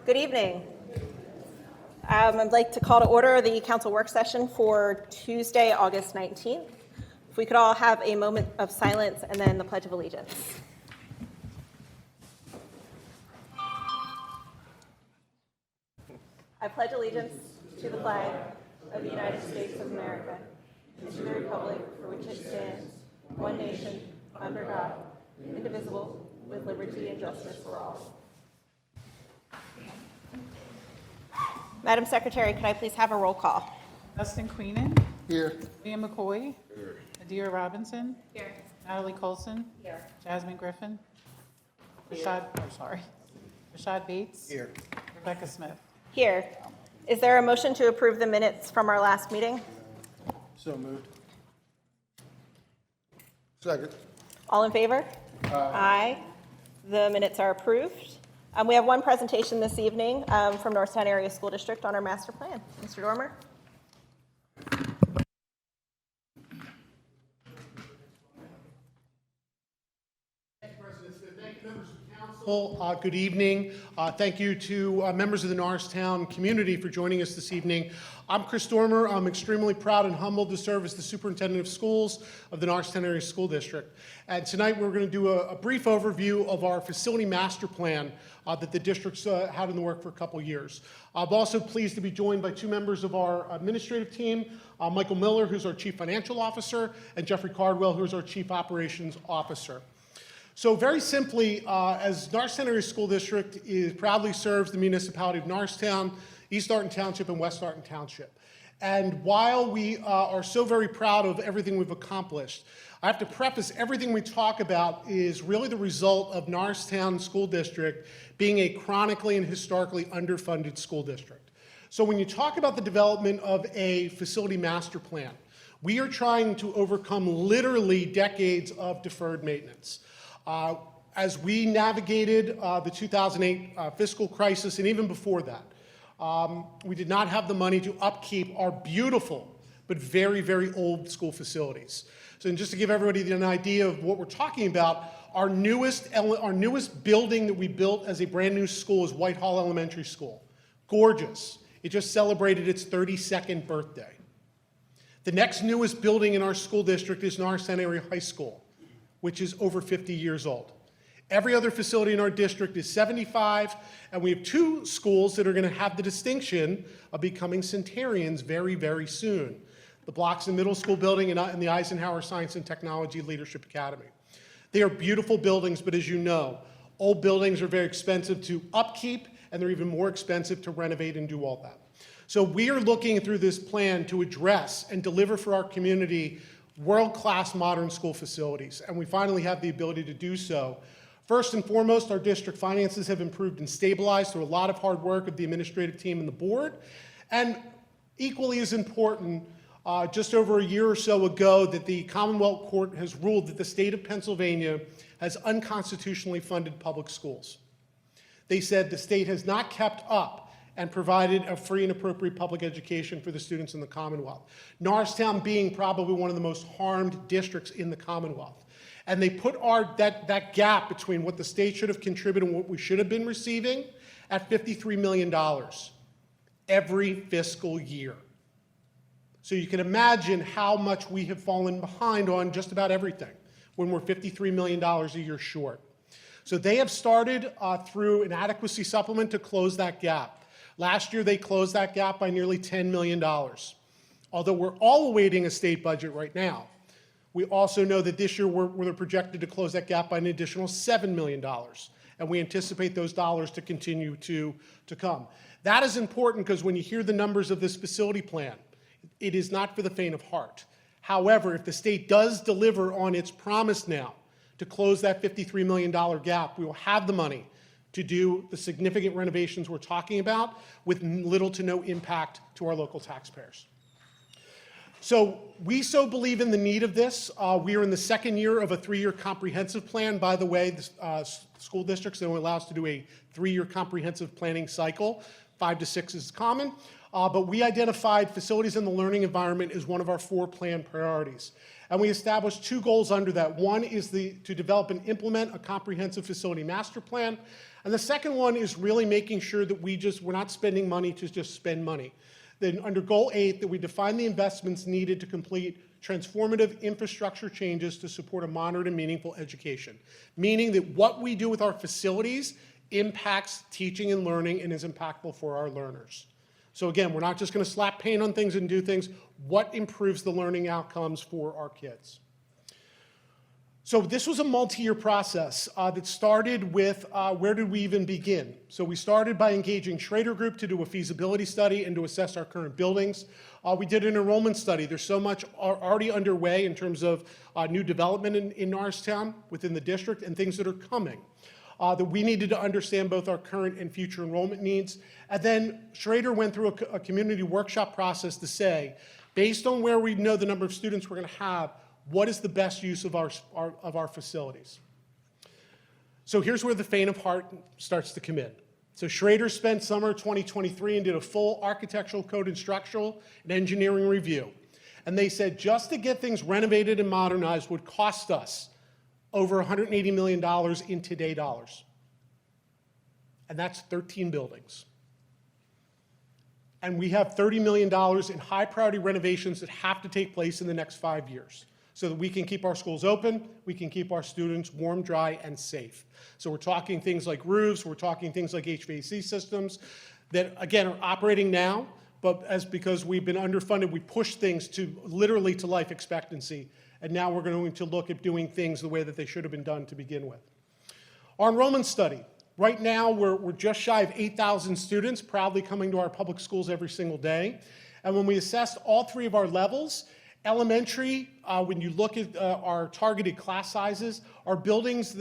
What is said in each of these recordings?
Good evening. I'd like to call to order the council work session for Tuesday, August 19th. If we could all have a moment of silence and then the Pledge of Allegiance. I pledge allegiance to the flag of the United States of America and to the republic for which it stands, one nation, under God, indivisible, with liberty and justice for all. Madam Secretary, could I please have a roll call? Dustin Queenan. Here. Liam McCoy. Here. Adira Robinson. Here. Natalie Colson. Here. Jasmine Griffin. Rashad Bates. Here. Rebecca Smith. Here. Is there a motion to approve the minutes from our last meeting? So moved. Second. All in favor? Aye. The minutes are approved. We have one presentation this evening from Norristown Area School District on our master plan. Mr. Dormer. Thank you, President. Thank you, members of council. Good evening. Thank you to members of the Norristown community for joining us this evening. I'm Chris Dormer. I'm extremely proud and humbled to serve as the superintendent of schools of the Norristown Area School District. And tonight we're going to do a brief overview of our facility master plan that the district's had in the work for a couple years. I'm also pleased to be joined by two members of our administrative team, Michael Miller, who's our Chief Financial Officer, and Jeffrey Cardwell, who's our Chief Operations Officer. So very simply, as Norristown Area School District proudly serves the municipality of Norristown, East Arton Township, and West Arton Township. And while we are so very proud of everything we've accomplished, I have to preface everything we talk about is really the result of Norristown School District being a chronically and historically underfunded school district. So when you talk about the development of a facility master plan, we are trying to overcome literally decades of deferred maintenance. As we navigated the 2008 fiscal crisis, and even before that, we did not have the money to upkeep our beautiful but very, very old school facilities. So and just to give everybody an idea of what we're talking about, our newest building that we built as a brand new school is Whitehall Elementary School. Gorgeous. It just celebrated its 32nd birthday. The next newest building in our school district is Norristown Area High School, which is over 50 years old. Every other facility in our district is 75, and we have two schools that are going to have the distinction of becoming centenarians very, very soon. The Bloxham Middle School building and the Eisenhower Science and Technology Leadership Academy. They are beautiful buildings, but as you know, old buildings are very expensive to upkeep, and they're even more expensive to renovate and do all that. So we are looking through this plan to address and deliver for our community world-class modern school facilities, and we finally have the ability to do so. First and foremost, our district finances have improved and stabilized through a lot of hard work of the administrative team and the board. And equally as important, just over a year or so ago, that the Commonwealth Court has ruled that the state of Pennsylvania has unconstitutionally funded public schools. They said the state has not kept up and provided a free and appropriate public education for the students in the Commonwealth. Norristown being probably one of the most harmed districts in the Commonwealth. And they put that gap between what the state should have contributed and what we should have been receiving at $53 million every fiscal year. So you can imagine how much we have fallen behind on just about everything when we're $53 million a year short. So they have started through an adequacy supplement to close that gap. Last year, they closed that gap by nearly $10 million. Although we're all awaiting a state budget right now, we also know that this year we're projected to close that gap by an additional $7 million, and we anticipate those dollars to continue to come. That is important because when you hear the numbers of this facility plan, it is not for the faint of heart. However, if the state does deliver on its promise now to close that $53 million gap, we will have the money to do the significant renovations we're talking about with little to no impact to our local taxpayers. So we so believe in the need of this. We are in the second year of a 3-year comprehensive plan. By the way, the school districts only allow us to do a 3-year comprehensive planning cycle. 5 to 6 is common. But we identified facilities in the learning environment as one of our 4 plan priorities. And we established 2 goals under that. One is to develop and implement a comprehensive facility master plan. And the second one is really making sure that we're not spending money to just spend money. Then under goal 8, that we define the investments needed to complete transformative infrastructure changes to support a modern and meaningful education. Meaning that what we do with our facilities impacts teaching and learning and is impactful for our learners. So again, we're not just going to slap paint on things and do things. What improves the learning outcomes for our kids? So this was a multi-year process that started with where did we even begin? So we started by engaging Schrader Group to do a feasibility study and to assess our current buildings. We did an enrollment study. There's so much already underway in terms of new development in Norristown within the district and things that are coming. That we needed to understand both our current and future enrollment needs. And then Schrader went through a community workshop process to say, based on where we know the number of students we're going to have, what is the best use of our facilities? So here's where the faint of heart starts to come in. So Schrader spent summer 2023 and did a full architectural code and structural and engineering review. And they said just to get things renovated and modernized would cost us over $180 million in today dollars. And that's 13 buildings. And we have $30 million in high priority renovations that have to take place in the next 5 years so that we can keep our schools open, we can keep our students warm, dry, and safe. So we're talking things like roofs, we're talking things like HVAC systems that, again, are operating now, but because we've been underfunded, we push things to literally to life expectancy. And now we're going to look at doing things the way that they should have been done to begin with. Our enrollment study. Right now, we're just shy of 8,000 students proudly coming to our public schools every single day. And when we assessed all 3 of our levels, elementary, when you look at our targeted class sizes, our buildings,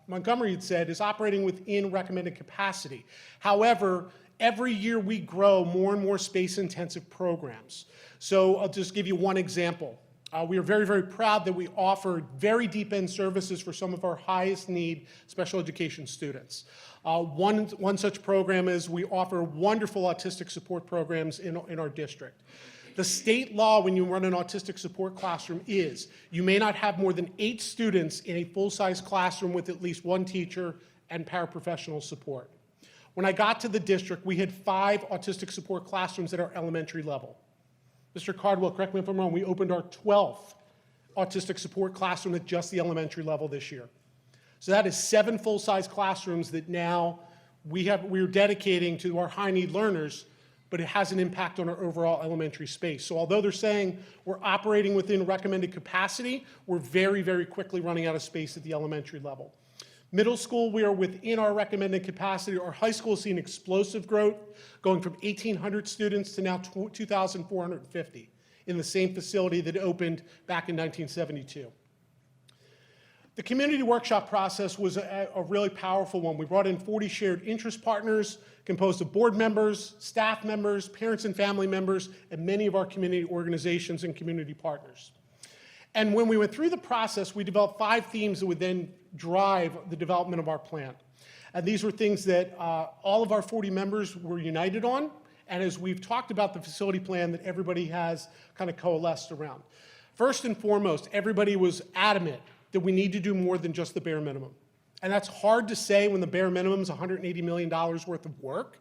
Montgomery had said, is operating within recommended capacity. However, every year we grow more and more space-intensive programs. So I'll just give you one example. We are very, very proud that we offer very deep-end services for some of our highest need special education students. One such program is we offer wonderful autistic support programs in our district. The state law when you run an autistic support classroom is you may not have more than 8 students in a full-size classroom with at least 1 teacher and paraprofessional support. When I got to the district, we had 5 autistic support classrooms at our elementary level. Mr. Cardwell, correct me if I'm wrong, we opened our 12th autistic support classroom at just the elementary level this year. So that is 7 full-size classrooms that now we're dedicating to our high-need learners, but it has an impact on our overall elementary space. So although they're saying we're operating within recommended capacity, we're very, very quickly running out of space at the elementary level. Middle school, we are within our recommended capacity. Our high school has seen explosive growth, going from 1,800 students to now 2,450 in the same facility that opened back in 1972. The community workshop process was a really powerful one. We brought in 40 shared interest partners composed of board members, staff members, parents and family members, and many of our community organizations and community partners. And when we went through the process, we developed 5 themes that would then drive the development of our plan. And these were things that all of our 40 members were united on, and as we've talked about the facility plan that everybody has kind of coalesced around. First and foremost, everybody was adamant that we need to do more than just the bare minimum. And that's hard to say when the bare minimum is $180 million worth of work,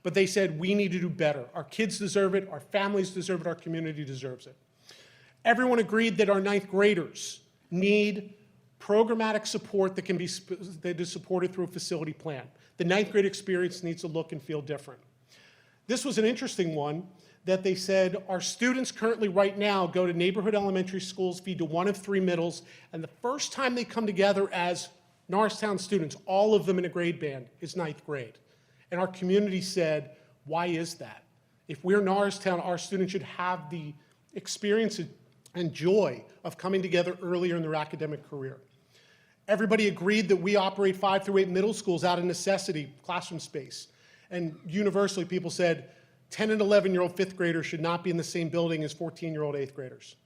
but they said we need to do better. Our kids deserve it, our families deserve it, our community deserves it. Everyone agreed that our 9th graders need programmatic support that is supported through a facility plan. The 9th grade experience needs to look and feel different. This was an interesting one that they said our students currently right now go to neighborhood elementary schools, feed to 1 of 3 middles, and the first time they come together as Norristown students, all of them in a grade band, is 9th grade. And our community said, why is that? If we're Norristown, our students should have the experience and joy of coming together earlier in their academic career. Everybody agreed that we operate 5 through 8 middle schools out of necessity, classroom space. And universally, people said 10 and 11-year-old 5th graders should not be in the same building as 14-year-old 8th graders.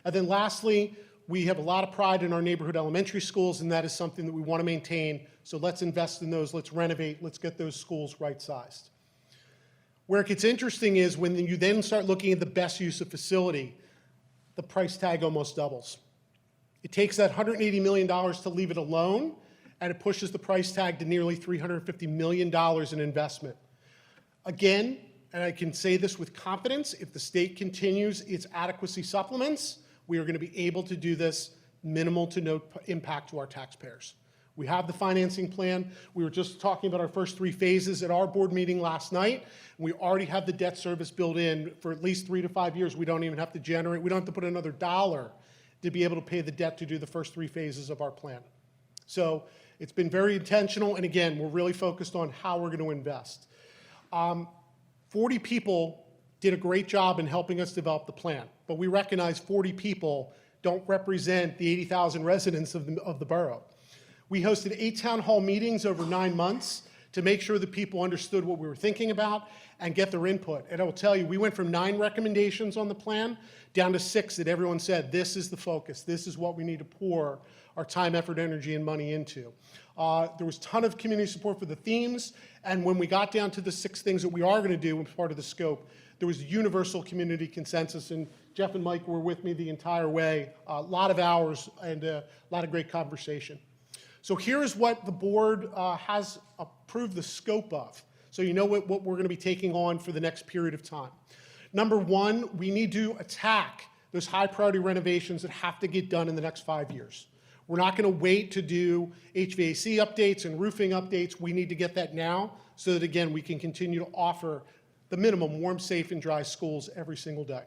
And then lastly, we have a lot of pride in our neighborhood elementary schools, and that is something that we want to maintain. So let's invest in those, let's renovate, let's get those schools right-sized. Where it gets interesting is when you then start looking at the best use of facility, the price tag almost doubles. It takes that $180 million to leave it alone, and it pushes the price tag to nearly $350 million in investment. Again, and I can say this with confidence, if the state continues its adequacy supplements, we are going to be able to do this minimal to no impact to our taxpayers. We have the financing plan. We were just talking about our first 3 phases at our board meeting last night. We already have the debt service built in for at least 3 to 5 years. We don't even have to generate, we don't have to put another dollar to be able to pay the debt to do the first 3 phases of our plan. So it's been very intentional, and again, we're really focused on how we're going to invest. 40 people did a great job in helping us develop the plan, but we recognize 40 people don't represent the 80,000 residents of the borough. We hosted 8 town hall meetings over 9 months to make sure that people understood what we were thinking about and get their input. And I will tell you, we went from 9 recommendations on the plan down to 6 that everyone said, this is the focus, this is what we need to pour our time, effort, energy, and money into. There was a ton of community support for the themes, and when we got down to the 6 things that we are going to do as part of the scope, there was universal community consensus, and Jeff and Mike were with me the entire way. A lot of hours and a lot of great conversation. So here is what the board has approved the scope of, so you know what we're going to be taking on for the next period of time. Number 1, we need to attack those high priority renovations that have to get done in the next 5 years. We're not going to wait to do HVAC updates and roofing updates. We need to get that now so that, again, we can continue to offer the minimum warm, safe, and dry schools every single day.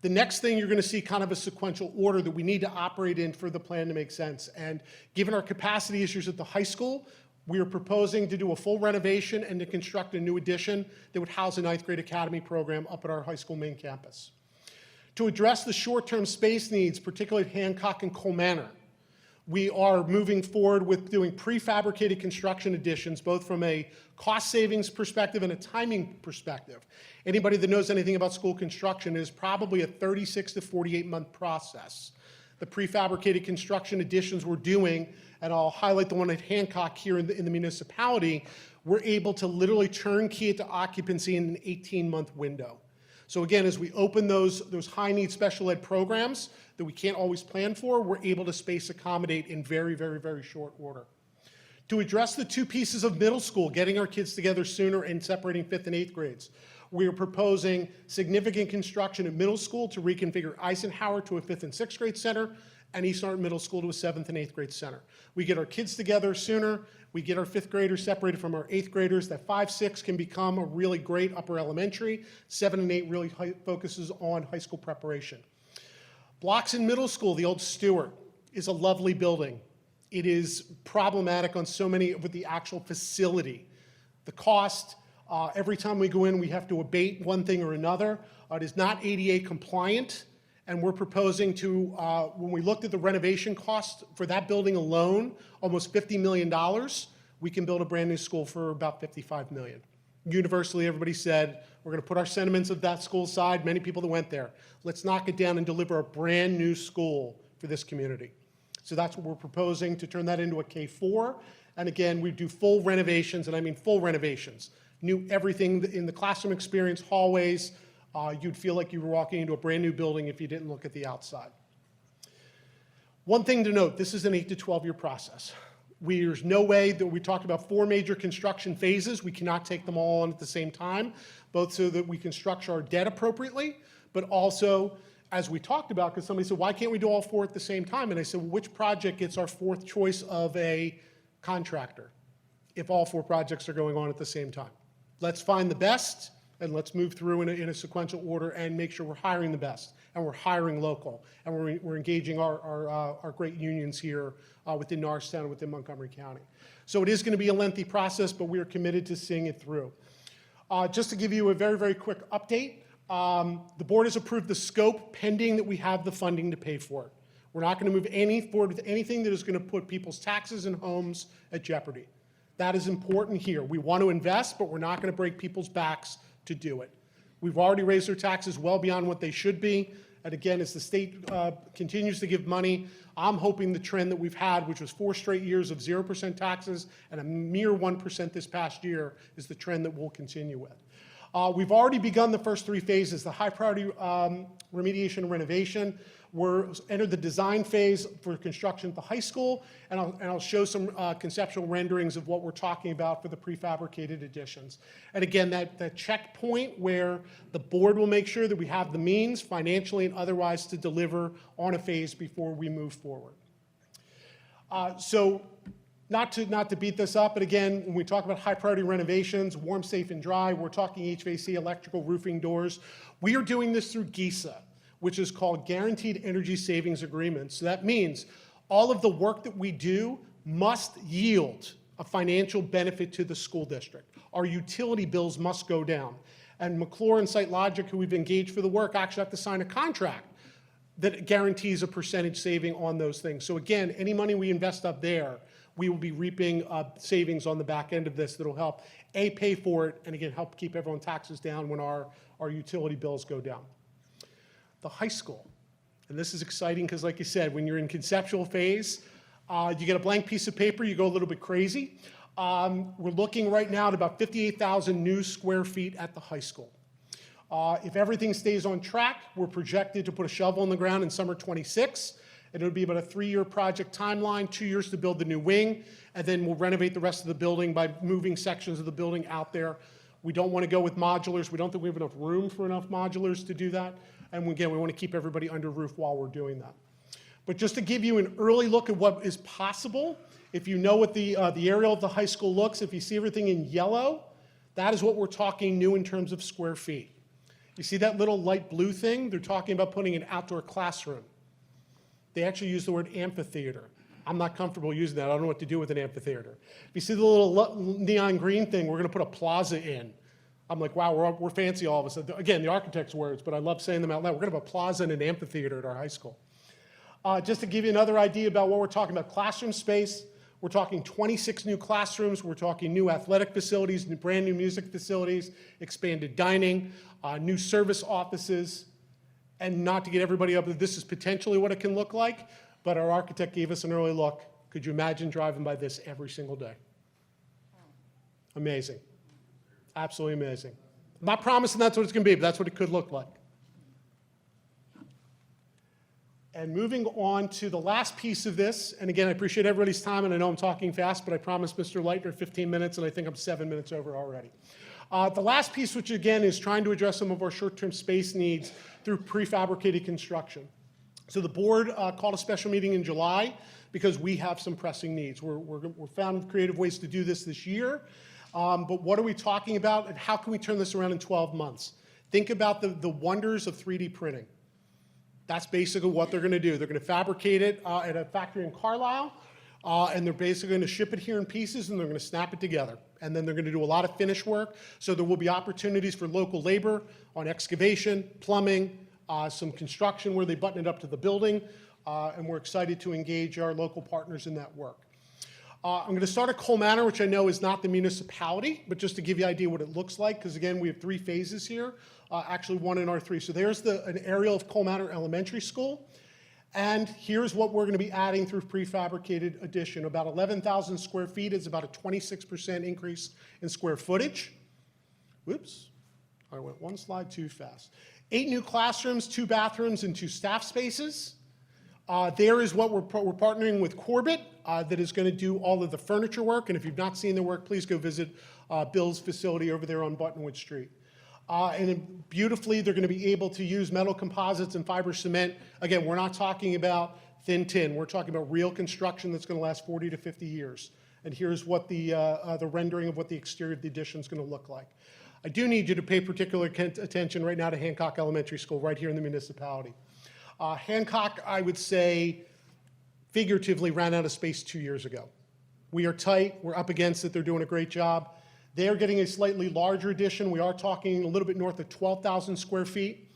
The next thing you're going to see kind of a sequential order that we need to operate in for the plan to make sense. And given our capacity issues at the high school, we are proposing to do a full renovation and to construct a new addition that would house a 9th grade academy program up at our high school main campus. To address the short-term space needs, particularly at Hancock and Cole Manor, we are moving forward with doing prefabricated construction additions, both from a cost savings perspective and a timing perspective. Anybody that knows anything about school construction is probably a 36 to 48 month process. The prefabricated construction additions we're doing, and I'll highlight the one at Hancock here in the municipality, we're able to literally turnkey it to occupancy in an 18-month window. So again, as we open those high-need special ed programs that we can't always plan for, we're able to space accommodate in very, very, very short order. To address the 2 pieces of middle school, getting our kids together sooner and separating 5th and 8th grades, we are proposing significant construction at middle school to reconfigure Eisenhower to a 5th and 6th grade center, and East Norton Middle School to a 7th and 8th grade center. We get our kids together sooner, we get our 5th graders separated from our 8th graders. That 5, 6 can become a really great upper elementary. 7 and 8 really focuses on high school preparation. Blocks in middle school, the old Stewart, is a lovely building. It is problematic on so many with the actual facility. The cost, every time we go in, we have to abate one thing or another. It is not ADA compliant. And we're proposing to, when we looked at the renovation cost for that building alone, almost $50 million, we can build a brand new school for about $55 million. Universally, everybody said, we're going to put our sentiments of that school aside, many people that went there. Let's knock it down and deliver a brand new school for this community. So that's what we're proposing, to turn that into a K4. And again, we do full renovations, and I mean full renovations. New everything in the classroom experience, hallways. You'd feel like you were walking into a brand new building if you didn't look at the outside. One thing to note, this is an 8 to 12 year process. There's no way that we talked about 4 major construction phases. We cannot take them all on at the same time, both so that we can structure our debt appropriately, but also, as we talked about, because somebody said, why can't we do all 4 at the same time? And I said, well, which project gets our 4th choice of a contractor if all 4 projects are going on at the same time? Let's find the best, and let's move through in a sequential order and make sure we're hiring the best, and we're hiring local, and we're engaging our great unions here within Norristown and within Montgomery County. So it is going to be a lengthy process, but we are committed to seeing it through. Just to give you a very, very quick update, the board has approved the scope pending that we have the funding to pay for it. We're not going to move forward with anything that is going to put people's taxes and homes at jeopardy. That is important here. We want to invest, but we're not going to break people's backs to do it. We've already raised their taxes well beyond what they should be. And again, as the state continues to give money, I'm hoping the trend that we've had, which was 4 straight years of 0% taxes and a mere 1% this past year, is the trend that we'll continue with. We've already begun the first 3 phases. The high priority remediation and renovation. We're entered the design phase for construction at the high school, and I'll show some conceptual renderings of what we're talking about for the prefabricated additions. And again, that checkpoint where the board will make sure that we have the means, financially and otherwise, to deliver on a phase before we move forward. So not to beat this up, but again, when we talk about high priority renovations, warm, safe, and dry, we're talking HVAC, electrical, roofing, doors. We are doing this through GISA, which is called Guaranteed Energy Savings Agreements. So that means all of the work that we do must yield a financial benefit to the school district. Our utility bills must go down. And McClure and SiteLogic, who we've engaged for the work, actually have to sign a contract that guarantees a percentage saving on those things. So again, any money we invest up there, we will be reaping savings on the back end of this that will help, A, pay for it, and again, help keep everyone's taxes down when our utility bills go down. The high school. And this is exciting because, like you said, when you're in conceptual phase, you get a blank piece of paper, you go a little bit crazy. We're looking right now at about 58,000 new square feet at the high school. If everything stays on track, we're projected to put a shovel in the ground in summer 26. And it'll be about a 3-year project timeline, 2 years to build the new wing, and then we'll renovate the rest of the building by moving sections of the building out there. We don't want to go with modulars. We don't think we have enough room for enough modulars to do that. And again, we want to keep everybody under roof while we're doing that. But just to give you an early look at what is possible, if you know what the aerial of the high school looks, if you see everything in yellow, that is what we're talking new in terms of square feet. You see that little light blue thing? They're talking about putting an outdoor classroom. They actually use the word amphitheater. I'm not comfortable using that. I don't know what to do with an amphitheater. If you see the little neon green thing, we're going to put a plaza in. I'm like, wow, we're fancy all of us. Again, the architect's words, but I love saying them out loud. We're going to have a plaza and an amphitheater at our high school. Just to give you another idea about what we're talking about, classroom space, we're talking 26 new classrooms. We're talking new athletic facilities, brand new music facilities, expanded dining, new service offices, and not to get everybody up, this is potentially what it can look like, but our architect gave us an early look. Could you imagine driving by this every single day? Amazing. Absolutely amazing. I'm not promising that's what it's going to be, but that's what it could look like. And moving on to the last piece of this, and again, I appreciate everybody's time, and I know I'm talking fast, but I promised Mr. Leitner 15 minutes, and I think I'm 7 minutes over already. The last piece, which again is trying to address some of our short-term space needs through prefabricated construction. So the board called a special meeting in July because we have some pressing needs. We're found creative ways to do this year. But what are we talking about, and how can we turn this around in 12 months? Think about the wonders of 3D printing. That's basically what they're going to do. They're going to fabricate it at a factory in Carlisle, and they're basically going to ship it here in pieces, and they're going to snap it together. And then they're going to do a lot of finish work. So there will be opportunities for local labor on excavation, plumbing, some construction where they button it up to the building, and we're excited to engage our local partners in that work. I'm going to start at Cole Manor, which I know is not the municipality, but just to give you an idea what it looks like, because again, we have 3 phases here, actually 1 in R3. So there's an aerial of Cole Manor Elementary School, and here's what we're going to be adding through prefabricated addition. About 11,000 square feet is about a 26% increase in square footage. Whoops, I went 1 slide too fast. 8 new classrooms, 2 bathrooms, and 2 staff spaces. There is what we're partnering with Corbett that is going to do all of the furniture work. And if you've not seen their work, please go visit Bill's facility over there on Buttonwood Street. And then beautifully, they're going to be able to use metal composites and fiber cement. Again, we're not talking about thin tin. We're talking about real construction that's going to last 40 to 50 years. And here's what the rendering of what the exterior of the addition is going to look like. I do need you to pay particular attention right now to Hancock Elementary School right here in the municipality. Hancock, I would say, figuratively ran out of space 2 years ago. We are tight. We're up against it. They're doing a great job. They are getting a slightly larger addition. We are talking a little bit north of 12,000 square feet.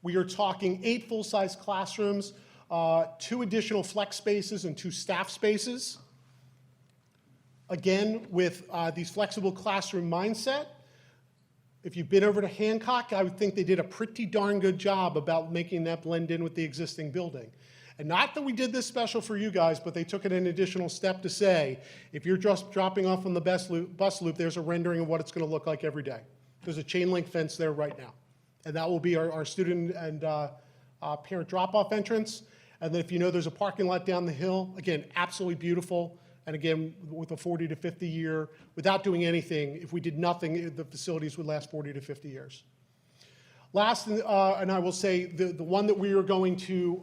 We are talking 8 full-size classrooms, 2 additional flex spaces, and 2 staff spaces. Again, with these flexible classroom mindset, if you've been over to Hancock, I would think they did a pretty darn good job about making that blend in with the existing building. And not that we did this special for you guys, but they took it an additional step to say, if you're just dropping off on the bus loop, there's a rendering of what it's going to look like every day. There's a chain link fence there right now. And that will be our student and parent drop-off entrance. And then if you know, there's a parking lot down the hill. Again, absolutely beautiful. And again, with a 40 to 50 year, without doing anything, if we did nothing, the facilities would last 40 to 50 years. Last, and I will say, the one that we are going to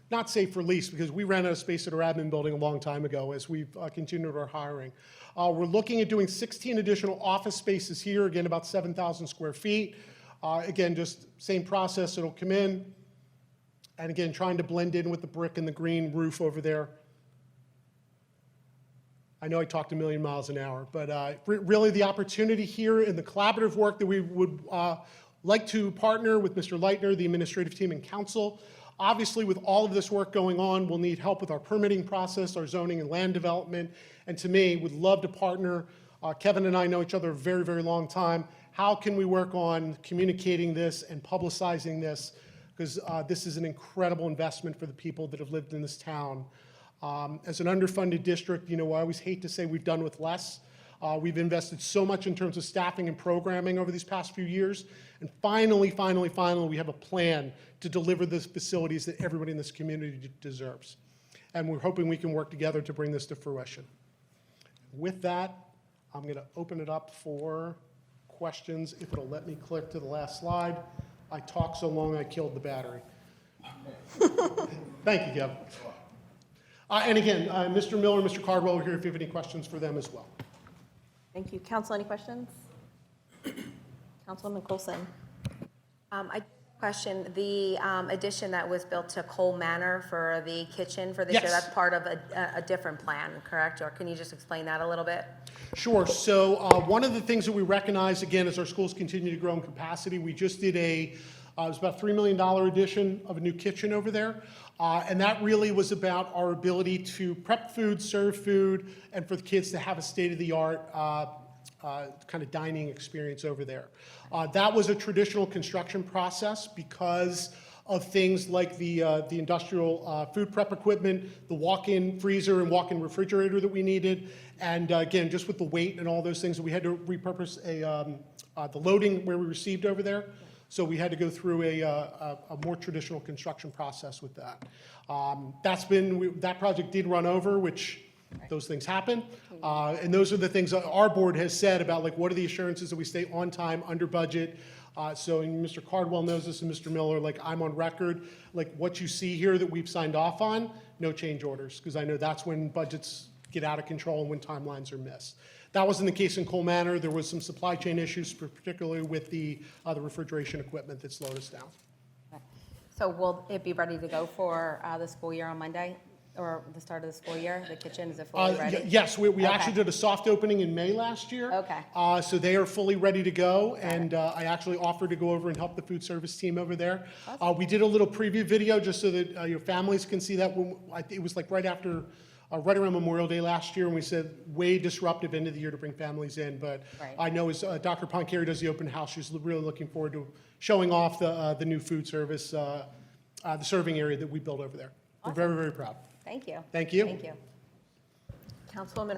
not say for lease, because we ran out of space at our admin building a long time ago as we've continued our hiring. We're looking at doing 16 additional office spaces here, again, about 7,000 square feet. Again, just same process, it'll come in. And again, trying to blend in with the brick and the green roof over there. I know I talked a million miles an hour, but really the opportunity here and the collaborative work that we would like to partner with Mr. Leitner, the administrative team and council. Obviously, with all of this work going on, we'll need help with our permitting process, our zoning and land development. And to me, would love to partner. Kevin and I know each other a very, very long time. How can we work on communicating this and publicizing this? Because this is an incredible investment for the people that have lived in this town. As an underfunded district, you know, I always hate to say we've done with less. We've invested so much in terms of staffing and programming over these past few years. And finally, we have a plan to deliver the facilities that everybody in this community deserves. And we're hoping we can work together to bring this to fruition. With that, I'm going to open it up for questions, if it'll let me click to the last slide. I talked so long I killed the battery. Thank you, Kev. And again, Mr. Miller, Mr. Cardwell are here if you have any questions for them as well. Thank you. Council, any questions? Councilwoman Coulson. I question the addition that was built to Cole Manor for the kitchen for this year. Yes. That's part of a different plan, correct? Or can you just explain that a little bit? Sure. So one of the things that we recognize, again, as our schools continue to grow in capacity, we just did it was about $3 million addition of a new kitchen over there. And that really was about our ability to prep food, serve food, and for the kids to have a state-of-the-art kind of dining experience over there. That was a traditional construction process because of things like the industrial food prep equipment, the walk-in freezer and walk-in refrigerator that we needed, and again, just with the weight and all those things, we had to repurpose the loading where we received over there. So we had to go through a more traditional construction process with that. That project did run over, which those things happen. And those are the things that our board has said about, like, what are the assurances that we stay on time, under budget. So and Mr. Cardwell knows this, and Mr. Miller, like, I'm on record, like what you see here that we've signed off on, no change orders, because I know that's when budgets get out of control and when timelines are missed. That wasn't the case in Cole Manor. There was some supply chain issues, particularly with the refrigeration equipment that slowed us down. So will it be ready to go for the school year on Monday? Or the start of the school year? The kitchen, is it fully ready? Yes, we Okay. actually did a soft opening in May last year. Okay. So they are fully ready to go, and I actually offered to go over and help the food service team over there. We did a little preview video just so that your families can see that. It was like right around Memorial Day last year, and we said way disruptive end of the year to bring families in. But Right. I know as Dr. Poncari does the open house, she's really looking forward to showing off the new food service, the serving area that we built over there. We're very, very proud. Thank you. Thank you. Thank you. Councilwoman.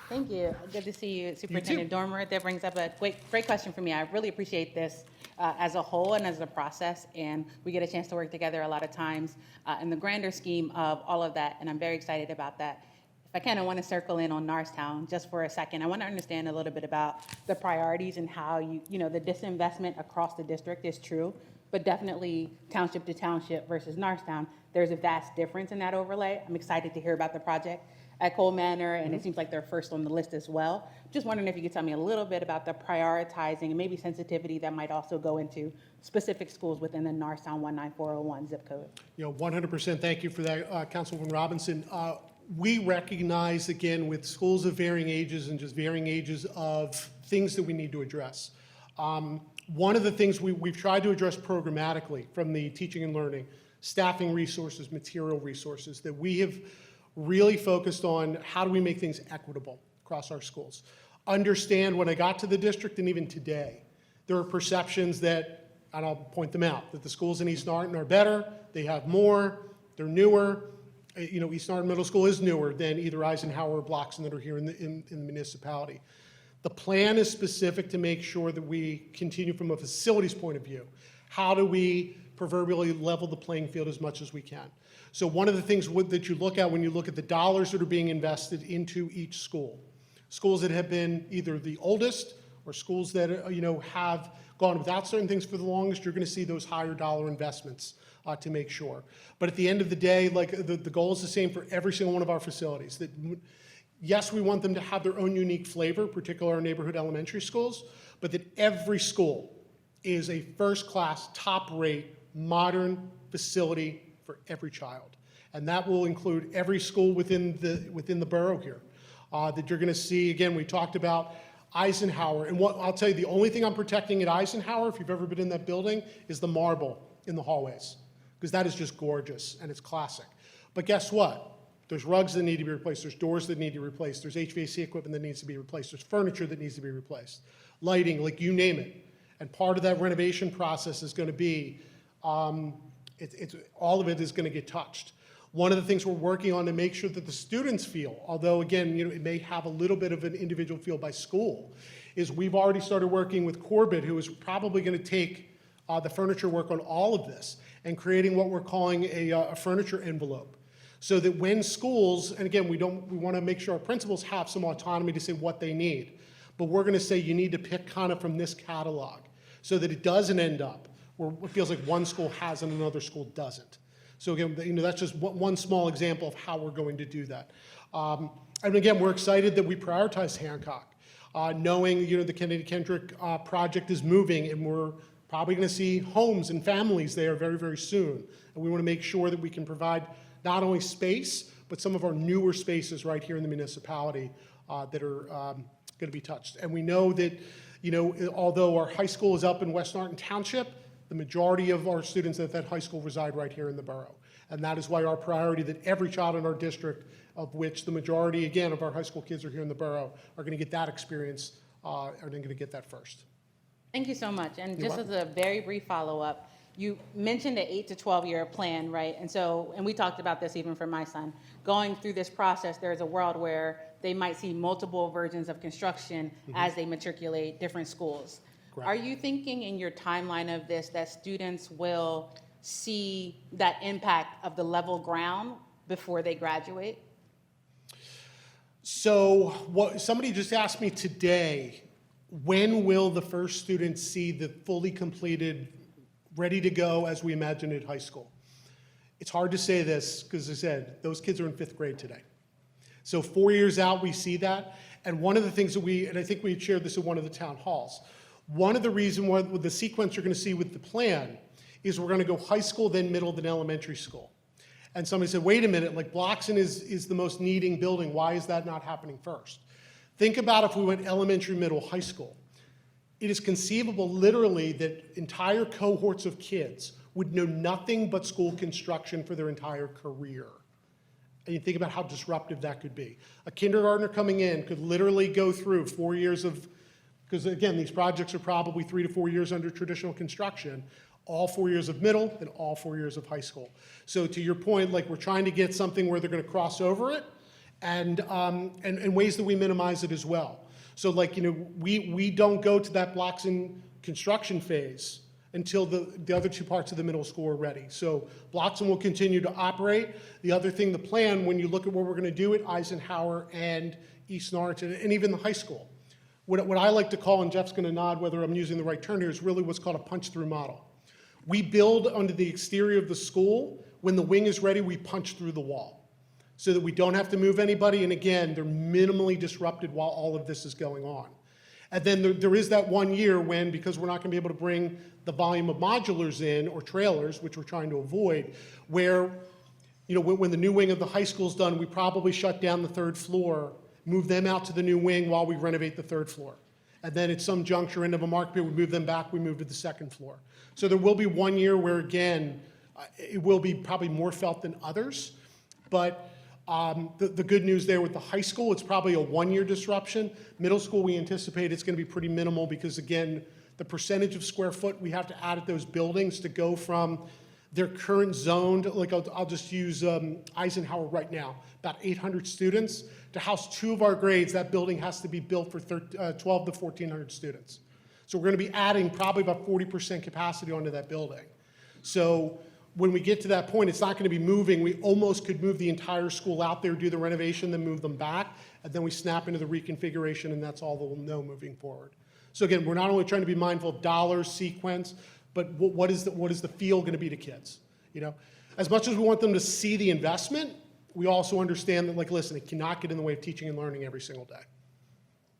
Thank you. Good to see you, Superintendent Dormer. That brings up a great question for me. I really appreciate this as a whole and as a process, and we get a chance to work together a lot of times in the grander scheme of all of that, and I'm very excited about that. If I can, I want to circle in on Norristown just for a second. I want to understand a little bit about the priorities and how the disinvestment across the district is true, but definitely township to township versus Norristown, there's a vast difference in that overlay. I'm excited to hear about the project at Cole Manor, and it seems like they're first on the list as well. Just wondering if you could tell me a little bit about the prioritizing and maybe sensitivity that might also go into specific schools within the Norristown 19401 zip code. 100% thank you for that, Councilwoman Robinson. We recognize, again, with schools of varying ages and just varying ages of things that we need to address. One of the things we've tried to address programmatically from the teaching and learning, staffing resources, material resources, that we have really focused on how do we make things equitable across our schools. Understand when I got to the district and even today, there are perceptions that, and I'll point them out, that the schools in East Norriton are better, they have more, they're newer. East Norriton Middle School is newer than either Eisenhower or Bloxton that are here in the municipality. The plan is specific to make sure that we continue from a facilities point of view. How do we proverbially level the playing field as much as we can? So one of the things that you look at when you look at the dollars that are being invested into each school, schools that have been either the oldest or schools that have gone without certain things for the longest, you're going to see those higher dollar investments to make sure. But at the end of the day, like the goal is the same for every single one of our facilities. That yes, we want them to have their own unique flavor, particularly our neighborhood elementary schools, but that every school is a first-class, top-rate, modern facility for every child. And that will include every school within the borough here. That you're going to see, again, we talked about Eisenhower. And what I'll tell you, the only thing I'm protecting at Eisenhower, if you've ever been in that building, is the marble in the hallways. Because that is just gorgeous and it's classic. But guess what? There's rugs that need to be replaced. There's doors that need to be replaced. There's HVAC equipment that needs to be replaced. There's furniture that needs to be replaced. Lighting, like you name it. And part of that renovation process is going to be, all of it is going to get touched. One of the things we're working on to make sure that the students feel, although again, it may have a little bit of an individual feel by school, is we've already started working with Corbett, who is probably going to take the furniture work on all of this and creating what we're calling a furniture envelope. So that when schools, and again, we want to make sure our principals have some autonomy to say what they need, but we're going to say you need to pick kind of from this catalog so that it doesn't end up where it feels like one school has and another school doesn't. So again, that's just one small example of how we're going to do that. And again, we're excited that we prioritize Hancock, knowing the Kennedy Kendrick project is moving, and we're probably going to see homes and families there very, very soon. And we want to make sure that we can provide not only space, but some of our newer spaces right here in the municipality that are going to be touched. And we know that, although our high school is up in West Norton Township, the majority of our students at that high school reside right here in the borough. And that is why our priority that every child in our district, of which the majority, again, of our high school kids are here in the borough, are going to get that experience, are going to get that first. Thank you so much. And You're just as a very brief follow-up, you mentioned an 8 to 12-year plan, right? And we talked about this even for my son. Going through this process, there's a world where they might see multiple versions of construction as they matriculate different schools. Correct. Are you thinking in your timeline of this that students will see that impact of the level ground before they graduate? So somebody just asked me today, when will the first students see the fully completed, ready to go as we imagined at high school? It's hard to say this because, as I said, those kids are in 5th grade today. So 4 years out, we see that. And one of the things that and I think we shared this at one of the town halls, one of the reasons why the sequence you're going to see with the plan is we're going to go high school, then middle, then elementary school. And somebody said, wait a minute, like Bloxon is the most needing building. Why is that not happening first? Think about if we went elementary, middle, high school. It is conceivable literally that entire cohorts of kids would know nothing but school construction for their entire career. And you think about how disruptive that could be. A kindergartner coming in could literally go through 4 years of, because again, these projects are probably 3 to 4 years under traditional construction, all 4 years of middle and all 4 years of high school. So to your point, like we're trying to get something where they're going to cross over it and ways that we minimize it as well. So like, we don't go to that blocks in construction phase until the other two parts of the middle school are ready. So Bloxham will continue to operate. The other thing, the plan, when you look at what we're going to do at Eisenhower and East Norwich and even the high school, what I like to call, and Jeff's going to nod whether I'm using the right term here, is really what's called a punch-through model. We build under the exterior of the school. When the wing is ready, we punch through the wall so that we don't have to move anybody. And again, they're minimally disrupted while all of this is going on. And then there is that 1 year when, because we're not going to be able to bring the volume of modulars in or trailers, which we're trying to avoid, where, when the new wing of the high school is done, we probably shut down the 3rd floor, move them out to the new wing while we renovate the 3rd floor. And then at some juncture, end of a market period, we move them back, we move to the 2nd floor. So there will be 1 year where, again, it will be probably more felt than others. But the good news there with the high school, it's probably a 1 year disruption. Middle school, we anticipate it's going to be pretty minimal because, again, the percentage of square foot we have to add at those buildings to go from They're current zoned, like I'll just use Eisenhower right now, about 800 students. To house 2 of our grades, that building has to be built for 12 to 1,400 students. So we're going to be adding probably about 40% capacity onto that building. So when we get to that point, it's not going to be moving. We almost could move the entire school out there, do the renovation, then move them back, and then we snap into the reconfiguration, and that's all they'll know moving forward. So again, we're not only trying to be mindful of dollars, sequence, but what is the feel going to be to kids? You know, as much as we want them to see the investment, we also understand that, like, listen, it cannot get in the way of teaching and learning every single day.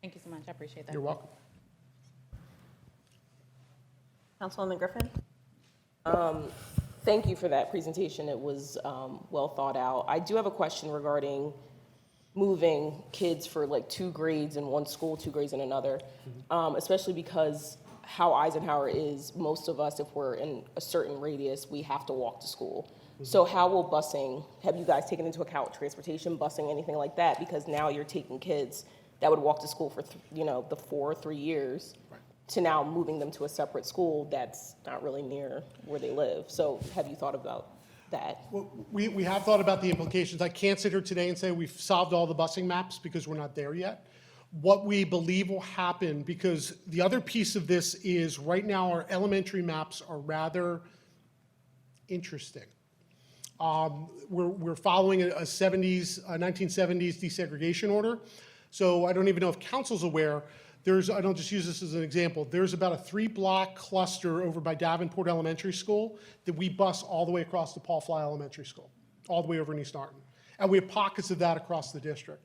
Thank you so much. I appreciate that. You're welcome. Councilwoman Griffin? Thank you for that presentation. It was well thought out. I do have a question regarding moving kids for like 2 grades in one school, 2 grades in another, especially because how Eisenhower is, most of us, if we're in a certain radius, we have to walk to school. So how will busing, have you guys taken into account transportation, busing, anything like that? Because now you're taking kids that would walk to school for, the 4 or 3 years, to now moving them to a separate school that's not really near where they live. So have you thought about that? Well, we have thought about the implications. I can't sit here today and say we've solved all the busing maps because we're not there yet. What we believe will happen, because the other piece of this is right now our elementary maps are rather interesting. We're following a 1970s desegregation order. So I don't even know if council's aware, I don't just use this as an example, there's about a 3-block cluster over by Davenport Elementary School that we bus all the way across to Paul Fly Elementary School, all the way over in East Narton. And we have pockets of that across the district.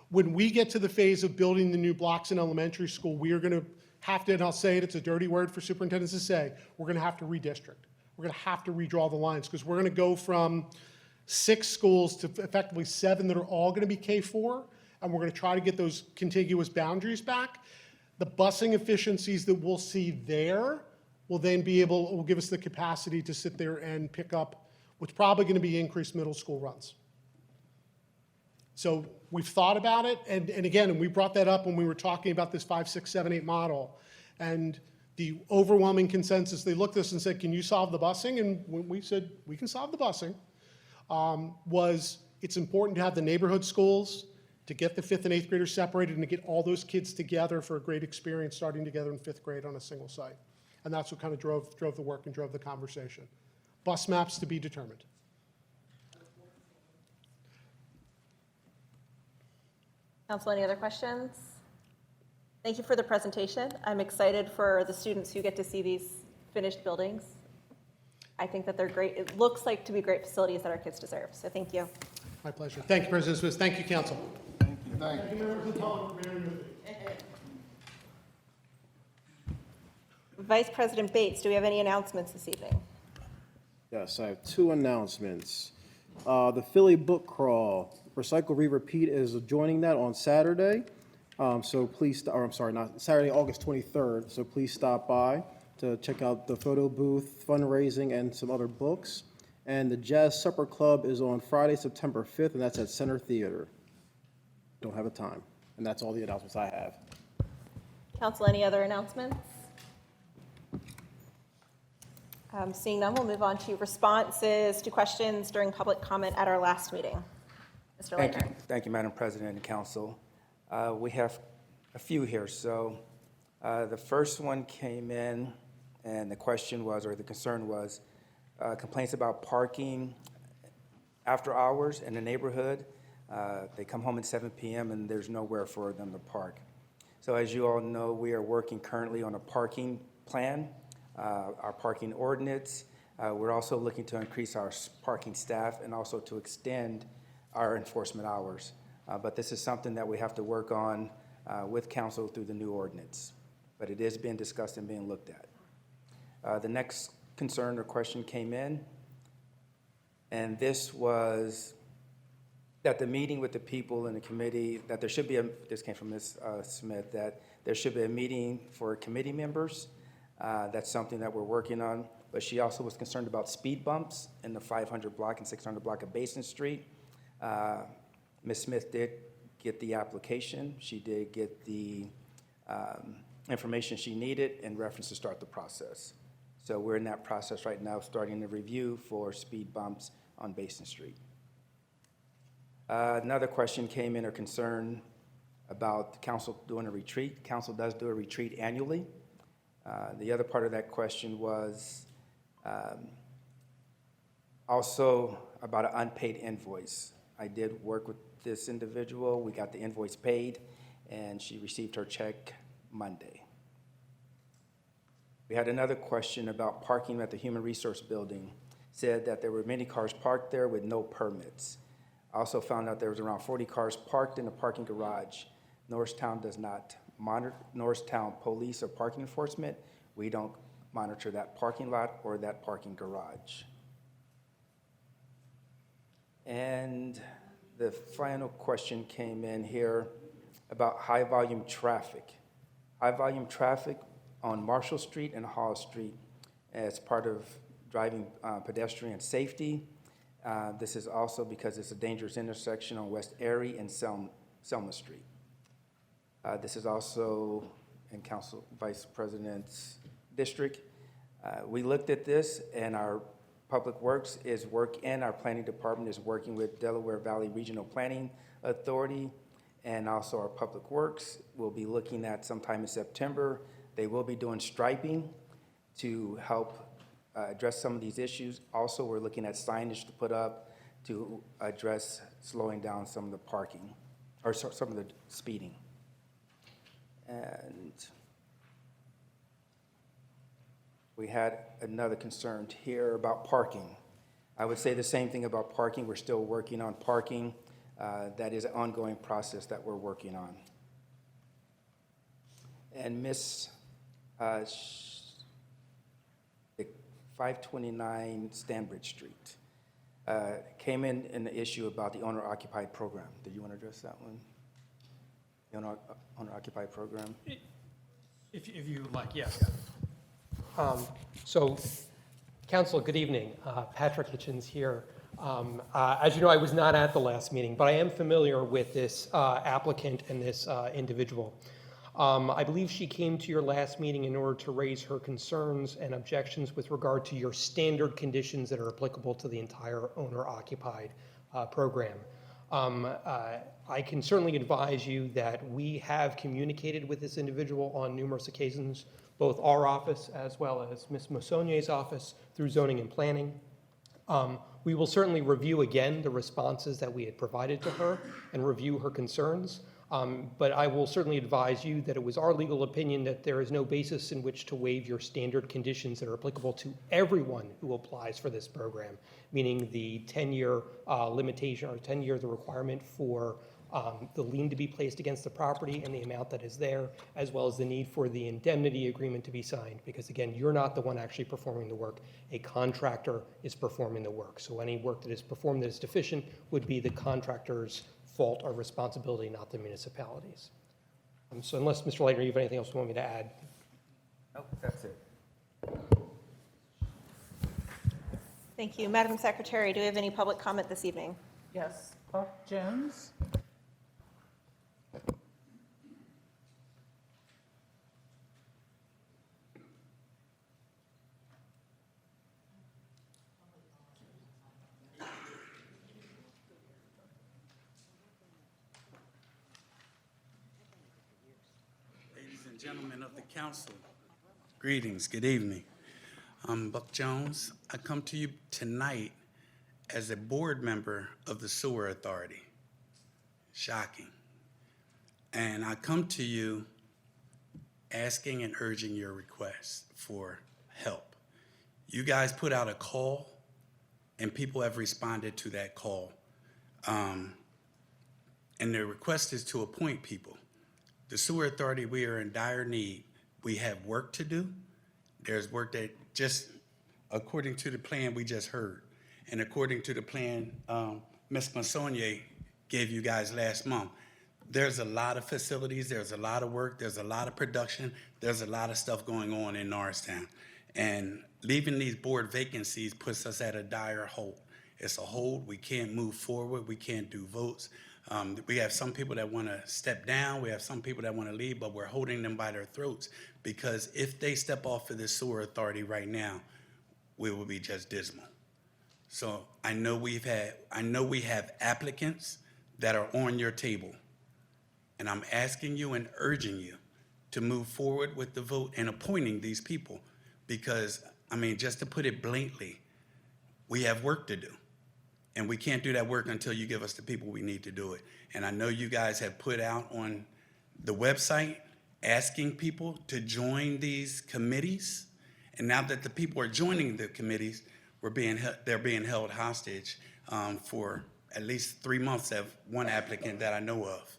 When we get to the phase of building the new blocks in elementary school, we are going to have to, and I'll say it, it's a dirty word for superintendents to say, we're going to have to redistrict. We're going to have to redraw the lines because we're going to go from 6 schools to effectively 7 that are all going to be K-4, and we're going to try to get those contiguous boundaries back. The busing efficiencies that we'll see there will then will give us the capacity to sit there and pick up what's probably going to be increased middle school runs. So we've thought about it, and again, we brought that up when we were talking about this 5, 6, 7, 8 model, and the overwhelming consensus, they looked at us and said, can you solve the busing? And when we said, we can solve the busing, was it's important to have the neighborhood schools, to get the 5th and 8th graders separated and to get all those kids together for a great experience starting together in 5th grade on a single site. And that's what kind of drove the work and drove the conversation. Bus maps to be determined. Council, any other questions? Thank you for the presentation. I'm excited for the students who get to see these finished buildings. I think that they're great. It looks like to be great facilities that our kids deserve. So thank you. My pleasure. Thank you, President Smith. Thank you, Council. Thank you. Vice President Bates, do we have any announcements this evening? Yes, I have 2 announcements. The Philly Book Crawl, Recycle, Repeat is joining that on Saturday. So please, not Saturday, August 23rd. So please stop by to check out the photo booth, fundraising, and some other books. And the Jazz Supper Club is on Friday, September 5th, and that's at Center Theater. Don't have a time. And that's all the announcements I have. Council, any other announcements? Seeing none, we'll move on to responses to questions during public comment at our last meeting. Mr. Leitner. Thank you, Madam President and Council. We have a few here. So the first one came in, and the question was, or the concern was, complaints about parking after hours in the neighborhood. They come home at 7 p.m. and there's nowhere for them to park. So as you all know, we are working currently on a parking plan, our parking ordinance. We're also looking to increase our parking staff and also to extend our enforcement hours. But this is something that we have to work on with council through the new ordinance. But it is being discussed and being looked at. The next concern or question came in, and this was that the meeting with the people in the committee, that there should be this came from Ms. Smith, that there should be a meeting for committee members. That's something that we're working on, but she also was concerned about speed bumps in the 500 block and 600 block of Basin Street. Ms. Smith did get the application. She did get the information she needed in reference to start the process. So we're in that process right now, starting the review for speed bumps on Basin Street. Another question came in or concern about the council doing a retreat. Council does do a retreat annually. The other part of that question was also about an unpaid invoice. I did work with this individual. We got the invoice paid, and she received her check Monday. We had another question about parking at the Human Resource Building. Said that there were many cars parked there with no permits. I also found out there was around 40 cars parked in the parking garage. Norristown does not monitor, Norristown Police or Parking Enforcement, we don't monitor that parking lot or that parking garage. And the final question came in here about high volume traffic. High volume traffic on Marshall Street and Hall Street as part of driving pedestrian safety. This is also because it's a dangerous intersection on West Erie and Selma Street. This is also in Council Vice President's district. We looked at this, and our Public Works and our Planning Department is working with Delaware Valley Regional Planning Authority, and also our Public Works will be looking at sometime in September. They will be doing striping to help address some of these issues. Also, we're looking at signage to put up to address slowing down some of the parking, or some of the speeding. And we had another concern here about parking. I would say the same thing about parking. We're still working on parking. That is an ongoing process that we're working on. And Miss 529 Stanbridge Street came in the issue about the owner-occupied program. Did you want to address that one? The owner-occupied program? If you would like, yes. So, Council, good evening. Patrick Hitchens here. As you know, I was not at the last meeting, but I am familiar with this applicant and this individual. I believe she came to your last meeting in order to raise her concerns and objections with regard to your standard conditions that are applicable to the entire owner-occupied program. I can certainly advise you that we have communicated with this individual on numerous occasions, both our office as well as Ms. Mosonier's office through zoning and planning. We will certainly review again the responses that we had provided to her and review her concerns. But I will certainly advise you that it was our legal opinion that there is no basis in which to waive your standard conditions that are applicable to everyone who applies for this program, meaning the 10-year limitation or 10 years the requirement for the lien to be placed against the property and the amount that is there, as well as the need for the indemnity agreement to be signed. Because again, you're not the one actually performing the work. A contractor is performing the work. So any work that is performed that is deficient would be the contractor's fault or responsibility, not the municipalities. So unless, Mr. Leitner, you have anything else you want me to add? Nope, that's it. Thank you. Madam Secretary, do we have any public comment this evening? Yes, Buck Jones. Ladies and gentlemen of the council, greetings, good evening. I'm Buck Jones. I come to you tonight as a board member of the Sewer Authority. Shocking. And I come to you asking and urging your request for help. You guys put out a call, and people have responded to that call. And the request is to appoint people. The Sewer Authority, we are in dire need. We have work to do. There's work that just, according to the plan we just heard, and according to the plan Ms. Monsonier gave you guys last month, there's a lot of facilities, there's a lot of work, there's a lot of production, there's a lot of stuff going on in Norristown. And leaving these board vacancies puts us at a dire hold. It's a hold. We can't move forward. We can't do votes. We have some people that want to step down, we have some people that want to leave, but we're holding them by their throats, because if they step off of this sewer authority right now, we will be just dismal. So I know we have applicants that are on your table, and I'm asking you and urging you to move forward with the vote and appointing these people, because, I mean, just to put it bluntly, we have work to do. And we can't do that work until you give us the people we need to do it. And I know you guys have put out on the website asking people to join these committees. And now that the people are joining the committees, they're being held hostage for at least 3 months of one applicant that I know of.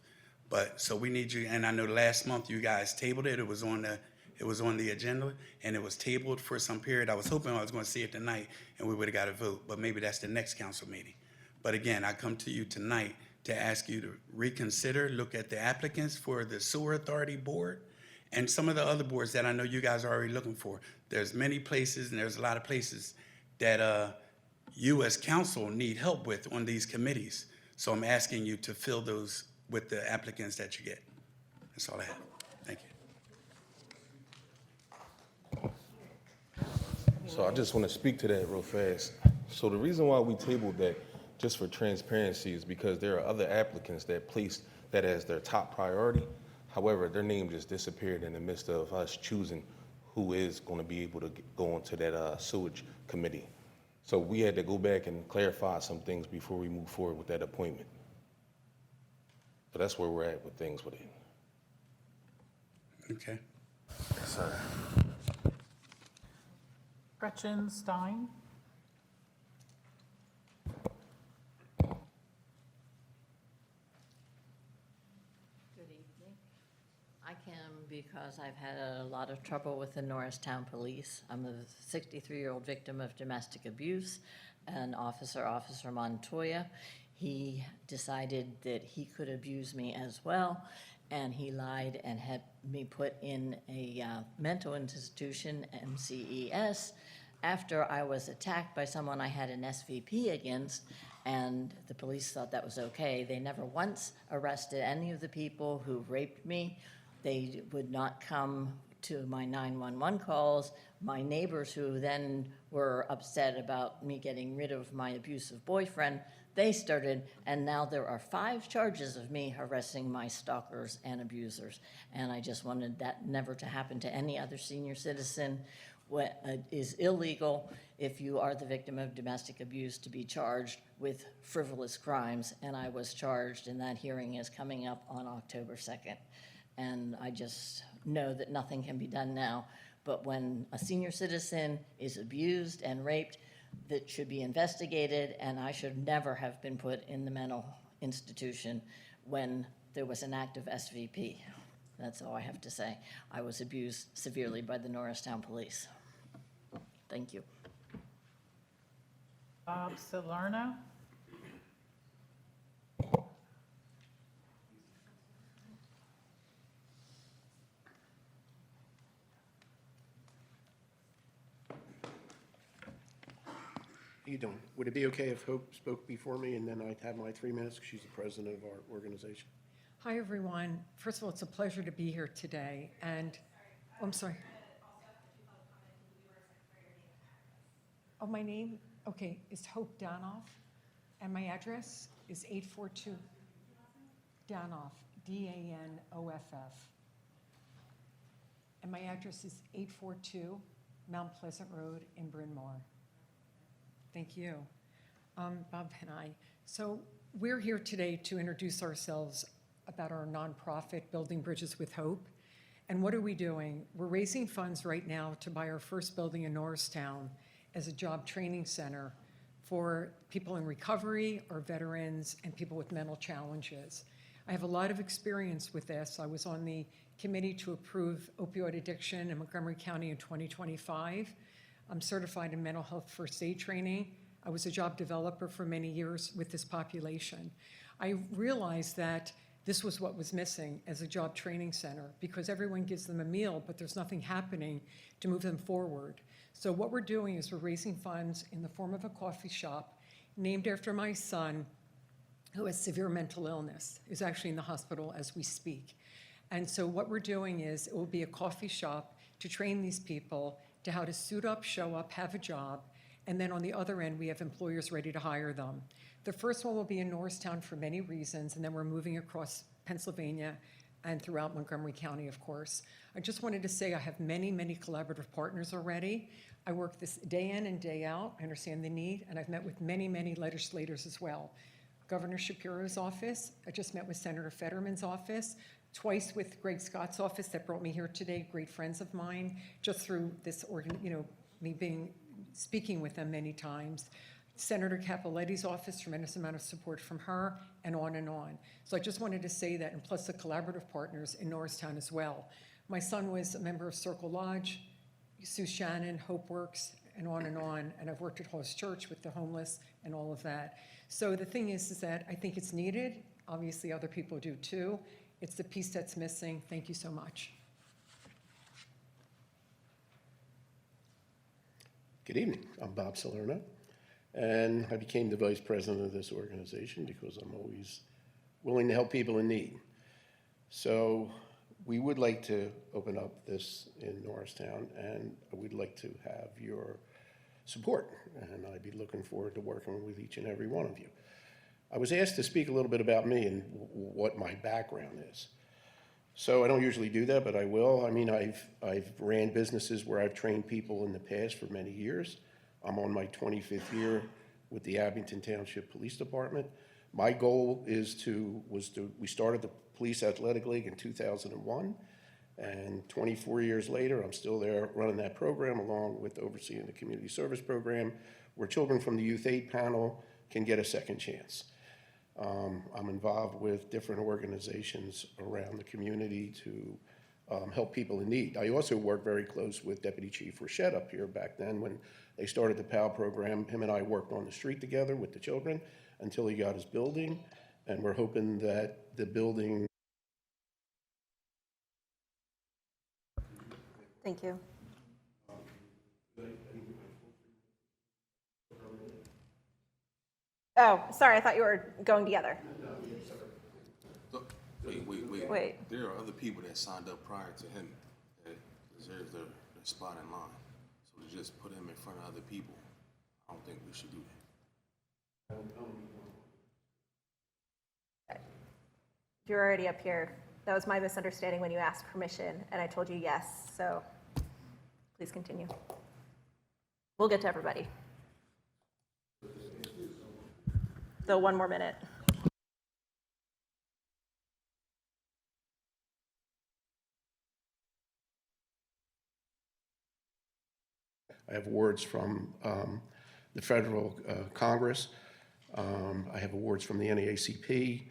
But, so we need you, and I know last month you guys tabled it. It was on the agenda, and it was tabled for some period. I was hoping I was going to see it tonight, and we would have got a vote, but maybe that's the next council meeting. But again, I come to you tonight to ask you to reconsider, look at the applicants for the Sewer Authority Board and some of the other boards that I know you guys are already looking for. There's many places, and there's a lot of places that you as council need help with on these committees. So I'm asking you to fill those with the applicants that you get. That's all I have. Thank you. So I just want to speak to that real fast. So the reason why we tabled that, just for transparency, is because there are other applicants that placed that as their top priority. However, their name just disappeared in the midst of us choosing who is going to be able to go into that sewage committee. So we had to go back and clarify some things before we move forward with that appointment. So that's where we're at with things with it. Okay. Yes, sir. Gretchen Stein. Good evening. I came because I've had a lot of trouble with the Norristown Police. I'm a 63-year-old victim of domestic abuse. And Officer Montoya, he decided that he could abuse me as well, and he lied and had me put in a mental institution, MCES, after I was attacked by someone I had an SVP against, and the police thought that was okay. They never once arrested any of the people who raped me. They would not come to my 911 calls. My neighbors, who then were upset about me getting rid of my abusive boyfriend, they started, and now there are 5 charges of me harassing my stalkers and abusers. And I just wanted that never to happen to any other senior citizen. What is illegal, if you are the victim of domestic abuse, to be charged with frivolous crimes. And I was charged, and that hearing is coming up on October 2nd. And I just know that nothing can be done now. But when a senior citizen is abused and raped, that should be investigated, and I should never have been put in the mental institution when there was an active SVP. That's all I have to say. I was abused severely by the Norristown Police. Thank you. Bob Salerno. How you doing? Would it be okay if Hope spoke before me and then I'd have my 3 minutes, because she's the president of our organization? Hi, everyone. First of all, it's a pleasure to be here today, and, oh, I'm sorry. Oh, my name, okay, is Hope Danoff, and my address is 842 Danoff, Danoff. And my address is 842 Mount Pleasant Road in Bryn Mawr. Thank you. Bob and I. So we're here today to introduce ourselves about our nonprofit, Building Bridges with Hope. And what are we doing? We're raising funds right now to buy our first building in Norristown as a job training center for people in recovery or veterans and people with mental challenges. I have a lot of experience with this. I was on the committee to approve opioid addiction in Montgomery County in 2025. I'm certified in mental health first aid training. I was a job developer for many years with this population. I realized that this was what was missing as a job training center, because everyone gives them a meal, but there's nothing happening to move them forward. So what we're doing is we're raising funds in the form of a coffee shop named after my son, who has severe mental illness, is actually in the hospital as we speak. And so what we're doing is, it will be a coffee shop to train these people to how to suit up, show up, have a job, and then on the other end, we have employers ready to hire them. The first one will be in Norristown for many reasons, and then we're moving across Pennsylvania and throughout Montgomery County, of course. I just wanted to say I have many, many collaborative partners already. I work this day in and day out. I understand the need, and I've met with many, many legislators as well. Governor Shapiro's office, I just met with Senator Fetterman's office, twice with Greg Scott's office that brought me here today, great friends of mine, just through this, me speaking with them many times. Senator Capoletti's office, tremendous amount of support from her, and on and on. So I just wanted to say that, and plus the collaborative partners in Norristown as well. My son was a member of Circle Lodge, Sue Shannon, Hope Works, and on, and I've worked at Host Church with the homeless and all of that. So the thing is that I think it's needed. Obviously, other people do too. It's the piece that's missing. Thank you so much. Good evening. I'm Bob Salerno, and I became the vice president of this organization because I'm always willing to help people in need. So we would like to open up this in Norristown, and we'd like to have your support, and I'd be looking forward to working with each and every one of you. I was asked to speak a little bit about me and what my background is. So I don't usually do that, but I will. I mean, I've ran businesses where I've trained people in the past for many years. I'm on my 25th year with the Abington Township Police Department. My goal we started the Police Athletic League in 2001, and 24 years later, I'm still there running that program along with overseeing the community service program where children from the Youth Aid Panel can get a second chance. I'm involved with different organizations around the community to help people in need. I also work very close with Deputy Chief Rochette up here back then when they started the PAL program. Him and I worked on the street together with the children until he got his building, and we're hoping that the building. Thank you. Oh, sorry, I thought you were going together. Wait. There are other people that signed up prior to him that deserve their spot in line. So to just put him in front of other people, I don't think we should do that. You're already up here. That was my misunderstanding when you asked permission, and I told you yes, so please continue. We'll get to everybody. So 1 more minute. I have awards from the federal Congress. I have awards from the NAACP.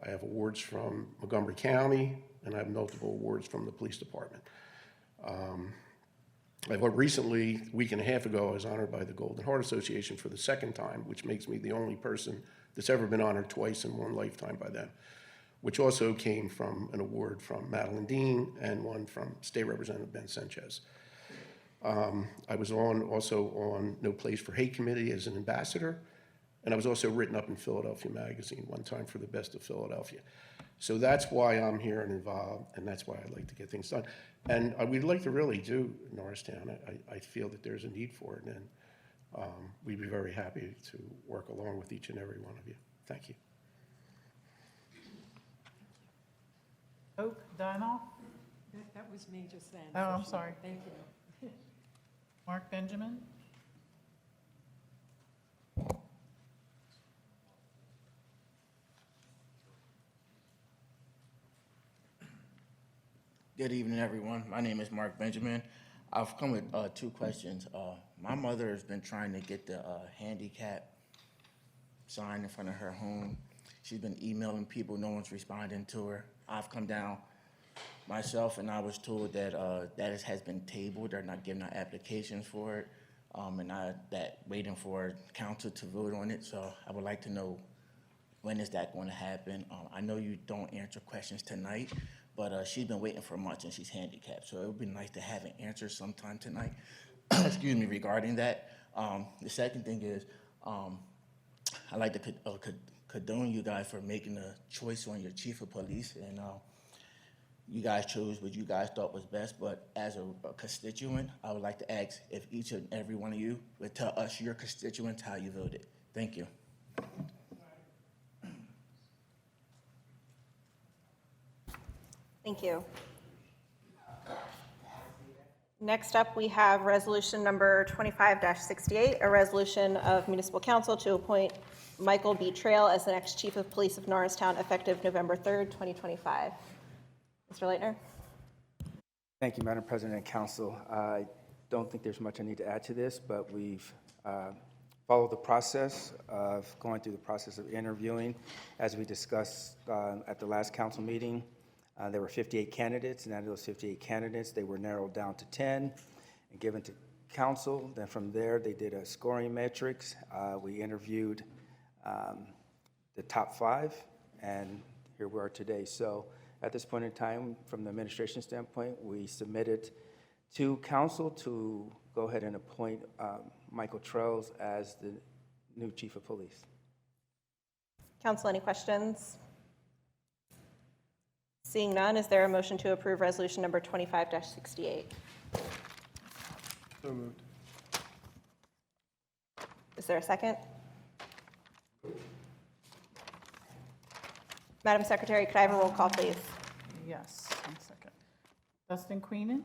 I have awards from Montgomery County, and I have multiple awards from the police department. I've recently, a week and a half ago, I was honored by the Golden Heart Association for the second time, which makes me the only person that's ever been honored twice in one lifetime by them, which also came from an award from Madeline Dean and one from State Representative Ben Sanchez. I was also on No Place for Hate Committee as an ambassador, and I was also written up in Philadelphia Magazine one time for the Best of Philadelphia. So that's why I'm here and involved, and that's why I like to get things done. And we'd like to really do Norristown. I feel that there's a need for it, and we'd be very happy to work along with each and every one of you. Thank you. Hope Dynal? That was me just then. Oh, I'm sorry. Thank you. Mark Benjamin? Good evening, everyone. My name is Mark Benjamin. I've come with 2 questions. My mother has been trying to get the handicap sign in front of her home. She's been emailing people. No one's responding to her. I've come down myself, and I was told that that has been tabled. They're not giving out applications for it, and that waiting for council to vote on it. So I would like to know, when is that going to happen? I know you don't answer questions tonight, but she's been waiting for months and she's handicapped. So it would be nice to have an answer sometime tonight, excuse me, regarding that. The second thing is, I'd like to condone you guys for making a choice on your chief of police, and you guys chose what you guys thought was best. But as a constituent, I would like to ask if each and every one of you would tell us, your constituents, how you voted. Thank you. Thank you. Next up, we have resolution number 25-68, a resolution of Municipal Council to appoint Michael B. Trail as the next Chief of Police of Norristown effective November 3rd, 2025. Mr. Leitner? Thank you, Madam President and Council. I don't think there's much I need to add to this, but we've followed the process of going through the process of interviewing. As we discussed at the last council meeting, there were 58 candidates, and out of those 58 candidates, they were narrowed down to 10 and given to council. Then from there, they did a scoring metrics. We interviewed the top 5, and here we are today. So at this point in time, from the administration standpoint, we submitted to council to go ahead and appoint Michael Trails as the new chief of police. Council, any questions? Seeing none, is there a motion to approve resolution number 25-68? So moved. Is there a second? Madam Secretary, could I have a roll call, please? Yes, 1 second. Dustin Queenan?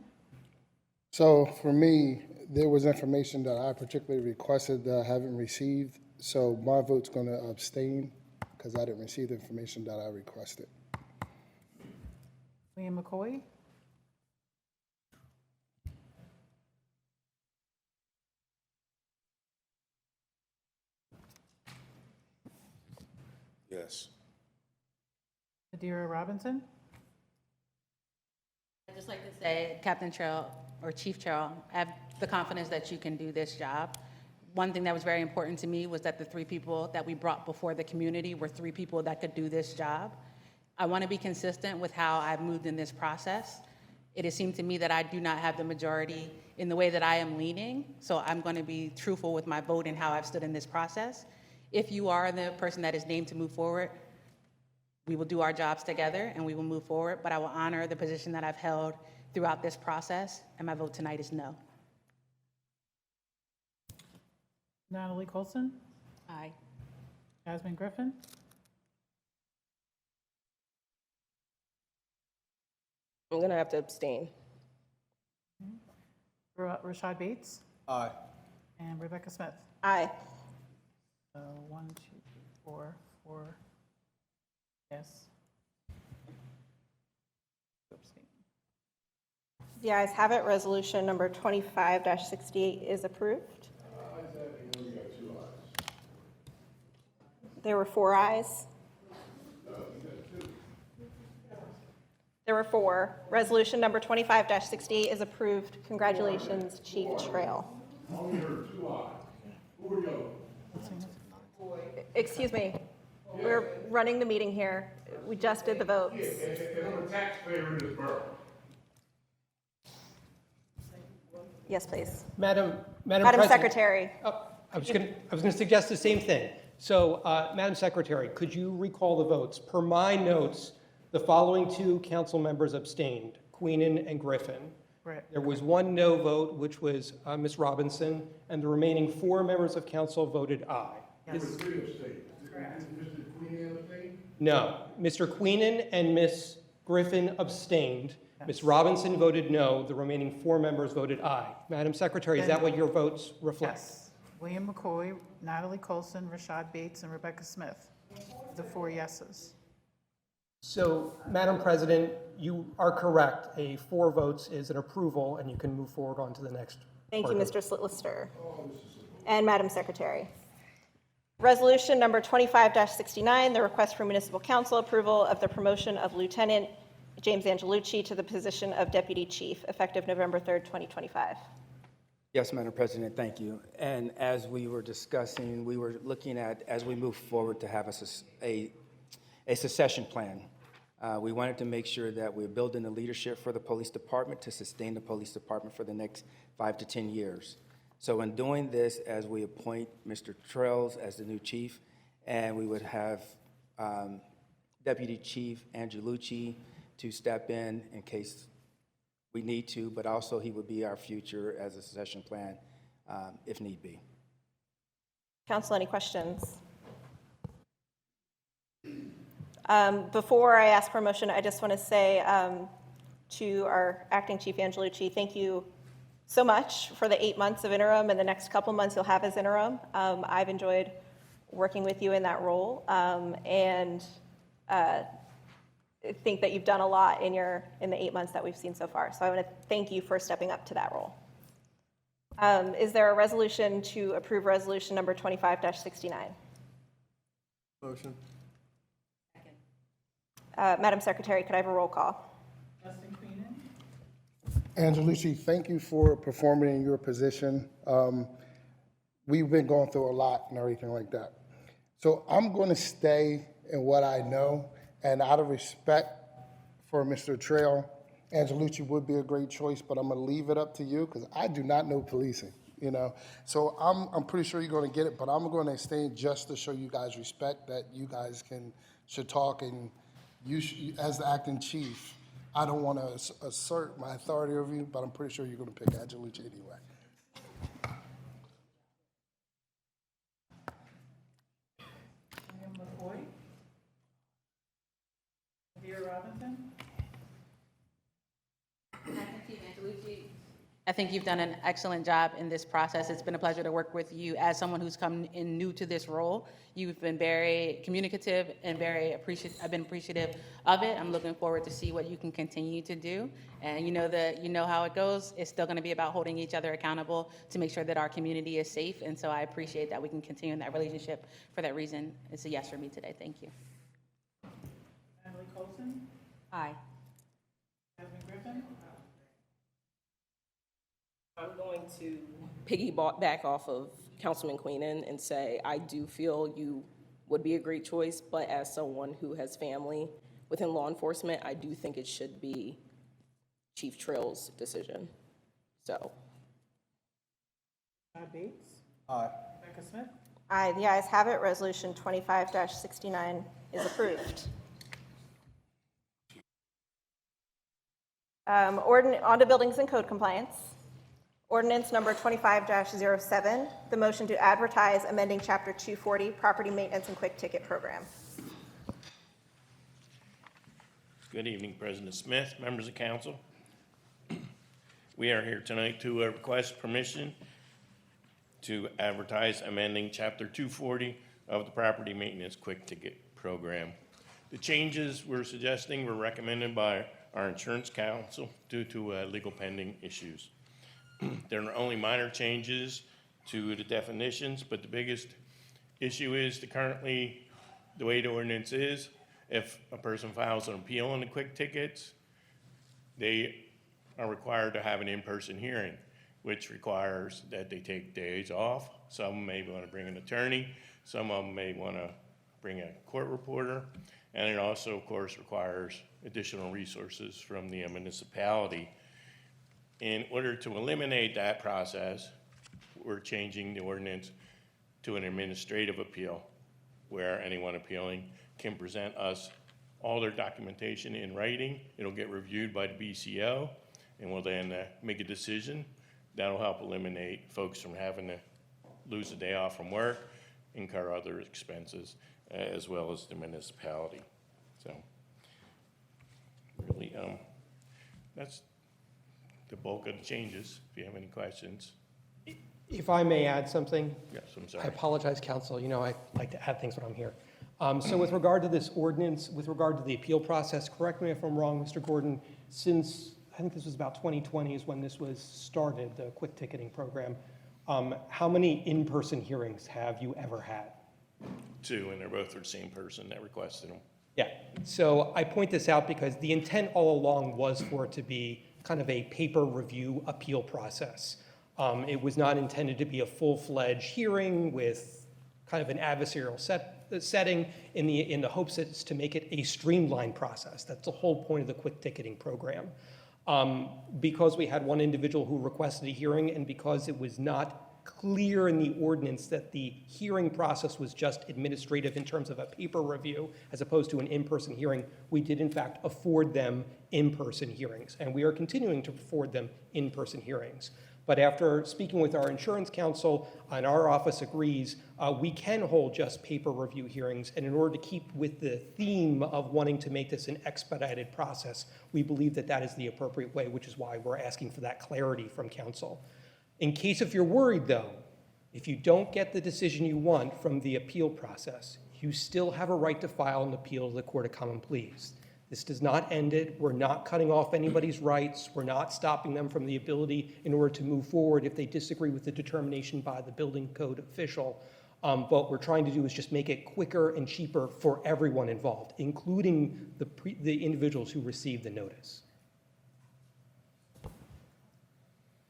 So for me, there was information that I particularly requested that I haven't received. So my vote's going to abstain because I didn't receive the information that I requested. William McCoy? Yes. Adira Robinson? I'd just like to say, Captain Trail, or Chief Trail, I have the confidence that you can do this job. One thing that was very important to me was that the 3 people that we brought before the community were 3 people that could do this job. I want to be consistent with how I've moved in this process. It has seemed to me that I do not have the majority in the way that I am leaning, so I'm going to be truthful with my vote and how I've stood in this process. If you are the person that is named to move forward, we will do our jobs together and we will move forward, but I will honor the position that I've held throughout this process, and my vote tonight is no. Natalie Colson? Aye. Jasmine Griffin? I'm going to have to abstain. Rashad Bates? Aye. And Rebecca Smith? Aye. So 1, 2, 3, 4, 4. Yes. Abstain. The ayes have it. Resolution number 25-68 is approved. There were 4 ayes. There were 4. Resolution number 25-68 is approved. Congratulations, Chief Trail. Excuse me. We're running the meeting here. We just did the votes. I'm a taxpayer in this borough. Yes, please. Madam Madam Secretary. I was going to suggest the same thing. So, Madam Secretary, could you recall the votes? Per my notes, the following 2 council members abstained, Queenan and Griffin. Right. There was 1 no vote, which was Ms. Robinson, and the remaining 4 members of council voted aye. Yes. Mr. Queen abstained? No. Mr. Queenan and Ms. Griffin abstained. Ms. Robinson voted no. The remaining 4 members voted aye. Madam Secretary, is that what your votes reflect? Yes. William McCoy, Natalie Colson, Rashad Bates, and Rebecca Smith. The 4 yeses. So, Madam President, you are correct. A 4 votes is an approval, and you can move forward on to the next. Thank you, Mr. Slitlister. And Madam Secretary. Resolution number 25-69, the request for Municipal Council approval of the promotion of Lieutenant James Angelucci to the position of Deputy Chief, effective November 3rd, 2025. Yes, Madam President, thank you. And as we were discussing, we were looking at, as we move forward, to have a succession plan. We wanted to make sure that we're building the leadership for the police department to sustain the police department for the next 5 to 10 years. So in doing this, as we appoint Mr. Trails as the new chief, and we would have Deputy Chief Angelucci to step in case we need to, but also he would be our future as a succession plan if need be. Council, any questions? Before I ask for a motion, I just want to say to our acting chief Angelucci, thank you so much for the 8 months of interim and the next couple months you'll have as interim. I've enjoyed working with you in that role, and I think that you've done a lot in the 8 months that we've seen so far. So I want to thank you for stepping up to that role. Is there a resolution to approve resolution number 25-69? Motion. Madam Secretary, could I have a roll call? Justin Queenan? Angelucci, thank you for performing in your position. We've been going through a lot and everything like that. So I'm going to stay in what I know, and out of respect for Mr. Trail, Angelucci would be a great choice, but I'm going to leave it up to you because I do not know policing, So I'm pretty sure you're going to get it, but I'm going to stay just to show you guys respect that you guys should talk, and you as the acting chief, I don't want to assert my authority over you, but I'm pretty sure you're going to pick Angelucci anyway. William McCoy? Adira Robinson? I think you've done an excellent job in this process. It's been a pleasure to work with you as someone who's come in new to this role. You've been very communicative and very I've been appreciative of it. I'm looking forward to see what you can continue to do. And you know how it goes. It's still going to be about holding each other accountable to make sure that our community is safe. And so I appreciate that we can continue in that relationship. For that reason, it's a yes for me today. Thank you. Natalie Colson? Aye. Jasmine Griffin? I'm going to piggyback off of Councilman Queenan and say I do feel you would be a great choice, but as someone who has family within law enforcement, I do think it should be Chief Trill's decision. So. Todd Bates? Aye. Becca Smith? Aye, the ayes have it. Resolution 25-69 is approved. On to buildings and code compliance. Ordinance number 25-07, the motion to advertise amending Chapter 240, Property Maintenance and Quick Ticket Program. Good evening, President Smith, members of council. We are here tonight to request permission to advertise amending Chapter 240 of the Property Maintenance Quick Ticket Program. The changes we're suggesting were recommended by our insurance counsel due to legal pending issues. There are only minor changes to the definitions, but the biggest issue is currently the way the ordinance is, if a person files an appeal on the quick tickets, they are required to have an in-person hearing, which requires that they take days off. Some may want to bring an attorney, some of them may want to bring a court reporter, and it also, of course, requires additional resources from the municipality. In order to eliminate that process, we're changing the ordinance to an administrative appeal, where anyone appealing can present us all their documentation in writing. It'll get reviewed by the BCO, and we'll then make a decision. That'll help eliminate folks from having to lose a day off from work, incur other expenses, as well as the municipality. So, really, that's the bulk of the changes. If you have any questions. If I may add something? Yes, I'm sorry. I apologize, counsel. I like to add things when I'm here. So with regard to this ordinance, with regard to the appeal process, correct me if I'm wrong, Mr. Gordon, since I think this was about 2020 is when this was started, the quick ticketing program, how many in-person hearings have you ever had? 2, and they're both for the same person that requested them. Yeah, so I point this out because the intent all along was for it to be kind of a paper review appeal process. It was not intended to be a full-fledged hearing with kind of an adversarial setting in the hopes that it's to make it a streamlined process. That's the whole point of the quick ticketing program. Because we had one individual who requested a hearing and because it was not clear in the ordinance that the hearing process was just administrative in terms of a paper review as opposed to an in-person hearing, we did in fact afford them in-person hearings, and we are continuing to afford them in-person hearings. But after speaking with our insurance counsel, and our office agrees, we can hold just paper review hearings, and in order to keep with the theme of wanting to make this an expedited process, we believe that that is the appropriate way, which is why we're asking for that clarity from council. In case if you're worried, though, if you don't get the decision you want from the appeal process, you still have a right to file an appeal to the Court of Common Pleas. This does not end it. We're not cutting off anybody's rights. We're not stopping them from the ability in order to move forward if they disagree with the determination by the building code official. What we're trying to do is just make it quicker and cheaper for everyone involved, including the individuals who received the notice.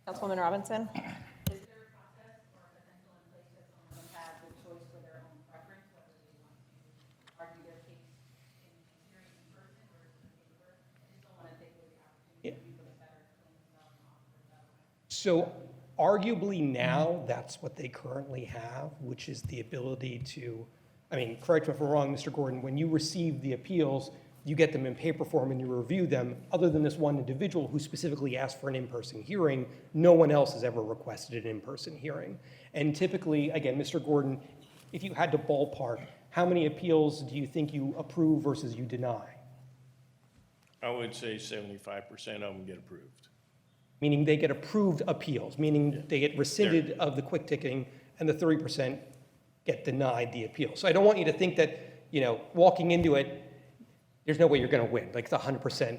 Councilwoman Robinson? Is there a process or a potential in place that someone would have the choice for their own preference, whether they want to argue their case in hearing in person or in paper? I just don't want to take away the opportunity for people to better explain themselves and offer that way. So arguably now, that's what they currently have, which is the ability to, I mean, correct me if I'm wrong, Mr. Gordon, when you receive the appeals, you get them in paper form and you review them. Other than this one individual who specifically asked for an in-person hearing, no one else has ever requested an in-person hearing. And typically, again, Mr. Gordon, if you had to ballpark, how many appeals do you think you approve versus you deny? I would say 75% of them get approved. Meaning they get approved appeals, meaning they get rescinded of the quick ticketing, and the 30% get denied the appeal. So I don't want you to think that, walking into it, there's no way you're going to win, like the 100%.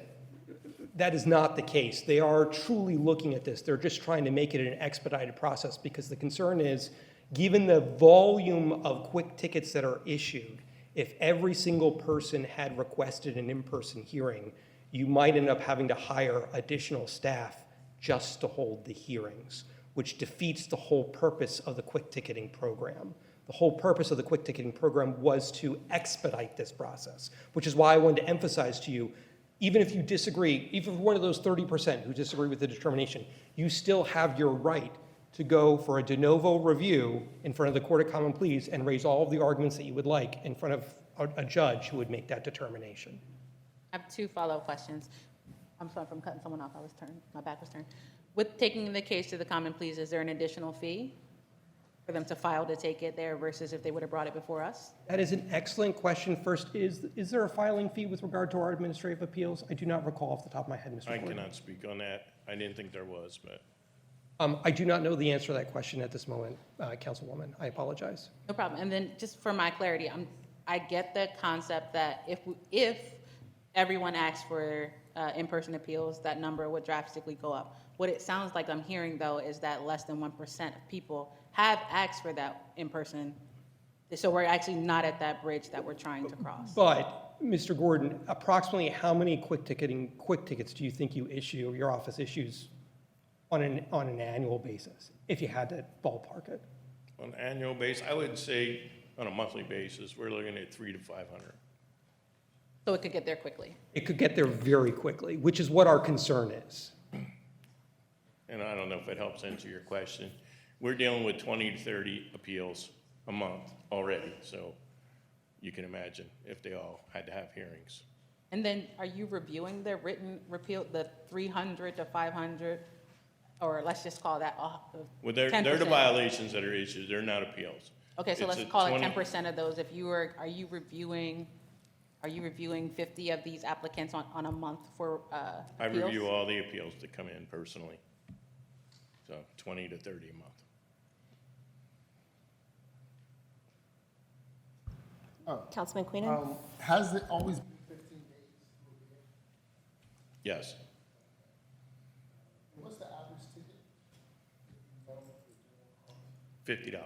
That is not the case. They are truly looking at this. They're just trying to make it an expedited process because the concern is, given the volume of quick tickets that are issued, if every single person had requested an in-person hearing, you might end up having to hire additional staff just to hold the hearings, which defeats the whole purpose of the quick ticketing program. The whole purpose of the quick ticketing program was to expedite this process, which is why I wanted to emphasize to you, even if you disagree, even if one of those 30% who disagree with the determination, you still have your right to go for a de novo review in front of the Court of Common Pleas and raise all of the arguments that you would like in front of a judge who would make that determination. I have two follow-up questions. I'm sorry if I'm cutting someone off. My back was turned. With taking the case to the Common Pleas, is there an additional fee for them to file to take it there versus if they would have brought it before us? That is an excellent question. First, is there a filing fee with regard to our administrative appeals? I do not recall off the top of my head, Mr. I Gordon. cannot speak on that. I didn't think there was, but. I do not know the answer to that question at this moment, Councilwoman. I apologize. No problem. And then just for my clarity, I get the concept that if everyone asks for in-person appeals, that number would drastically go up. What it sounds like I'm hearing, though, is that less than 1% of people have asked for that in-person. So we're actually not at that bridge that we're trying to cross. But, Mr. Gordon, approximately how many quick tickets do you think your office issues on an annual basis, if you had to ballpark it? On an annual basis, I would say on a monthly basis, we're looking at 300 to 500. So it could get there quickly. It could get there very quickly, which is what our concern is. And I don't know if it helps answer your question. We're dealing with 20 to 30 appeals a month already, so you can imagine if they all had to have hearings. And then are you reviewing the written repeal, the 300 to 500, or let's just call that Well, they're the 10%? violations that are issued, they're not appeals. Okay, so It's let's a call 20 it 10% of those. Are you reviewing 50 of these applicants on a month for I appeals? review all the appeals that come in personally, so 20 to 30 a month. Councilman Queenan? Has it always been 15 days? Yes. What's the average ticket? $50.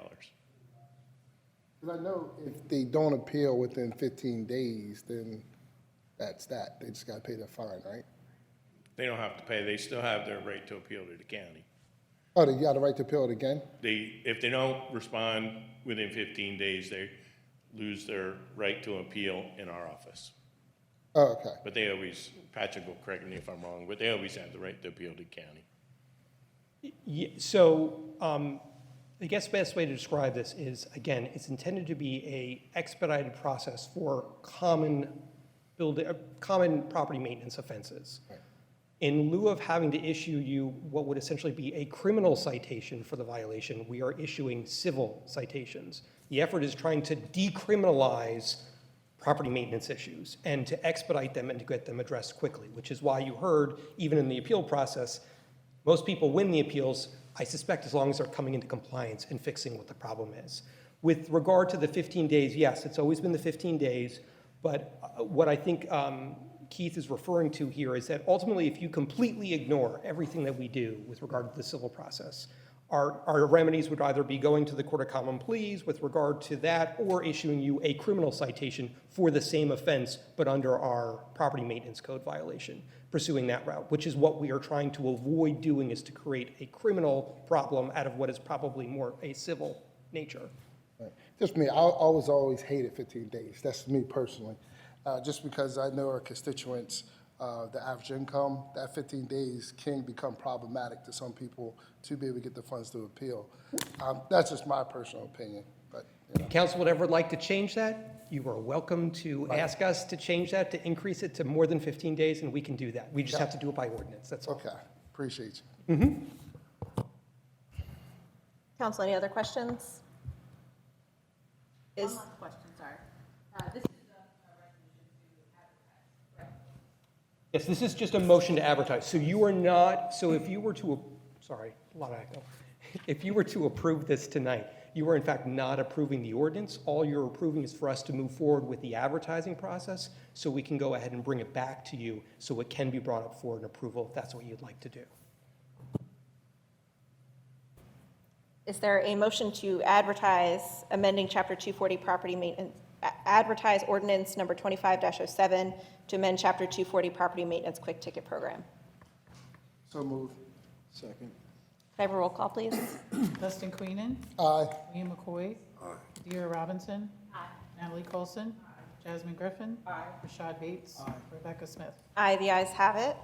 Because I know if they don't appeal within 15 days, then that's that. They just got to pay their fine, right? They don't have to pay, they still have their right to appeal to the county. Oh, they got a right to appeal it again? If they don't respond within 15 days, they lose their right to appeal in our office. Oh, okay. But they always, Patrick will correct me if I'm wrong, but they always have the right to appeal to the county. So I guess best way to describe this is, again, it's intended to be a expedited process for common property maintenance offenses. In lieu of having to issue you what would essentially be a criminal citation for the violation, we are issuing civil citations. The effort is trying to decriminalize property maintenance issues and to expedite them and to get them addressed quickly, which is why you heard, even in the appeal process, most people win the appeals, I suspect, as long as they're coming into compliance and fixing what the problem is. With regard to the 15 days, yes, it's always been the 15 days, but what I think Keith is referring to here is that ultimately, if you completely ignore everything that we do with regard to the civil process, our remedies would either be going to the Court of Common Pleas with regard to that, or issuing you a criminal citation for the same offense, but under our property maintenance code violation, pursuing that route, which is what we are trying to avoid doing, is to create a criminal problem out of what is probably more a civil nature. Right. Just me, I always hated 15 days. That's me personally. Just because I know our constituents, the average income, that 15 days can become problematic to some people to be able to get the funds to appeal. That's just my personal opinion. But If council would ever like to change that, you are welcome to ask us to change that, to increase it to more than 15 days, and we can do that. We just have to do it by ordinance, that's all. Okay, appreciate you. Council, any other questions? One last question, sorry. This is Yes, this is just a motion to advertise. So you are not, so if you were to, sorry, a lot of echo. If you were to approve this tonight, you are in fact not approving the ordinance. All you're approving is for us to move forward with the advertising process so we can go ahead and bring it back to you so it can be brought up for an approval if that's what you'd like to do. Is there a motion to advertise amending Chapter 240 property maintenance, advertise ordinance number 25-07 to amend Chapter 240 property maintenance quick ticket program? So moved. Second. Can I have a roll call, please? Dustin Queenan. Aye. William McCoy. Adira Robinson. Natalie Colson. Jasmine Griffin. Rashad Bates. Rebecca Smith. Aye, the ayes have it.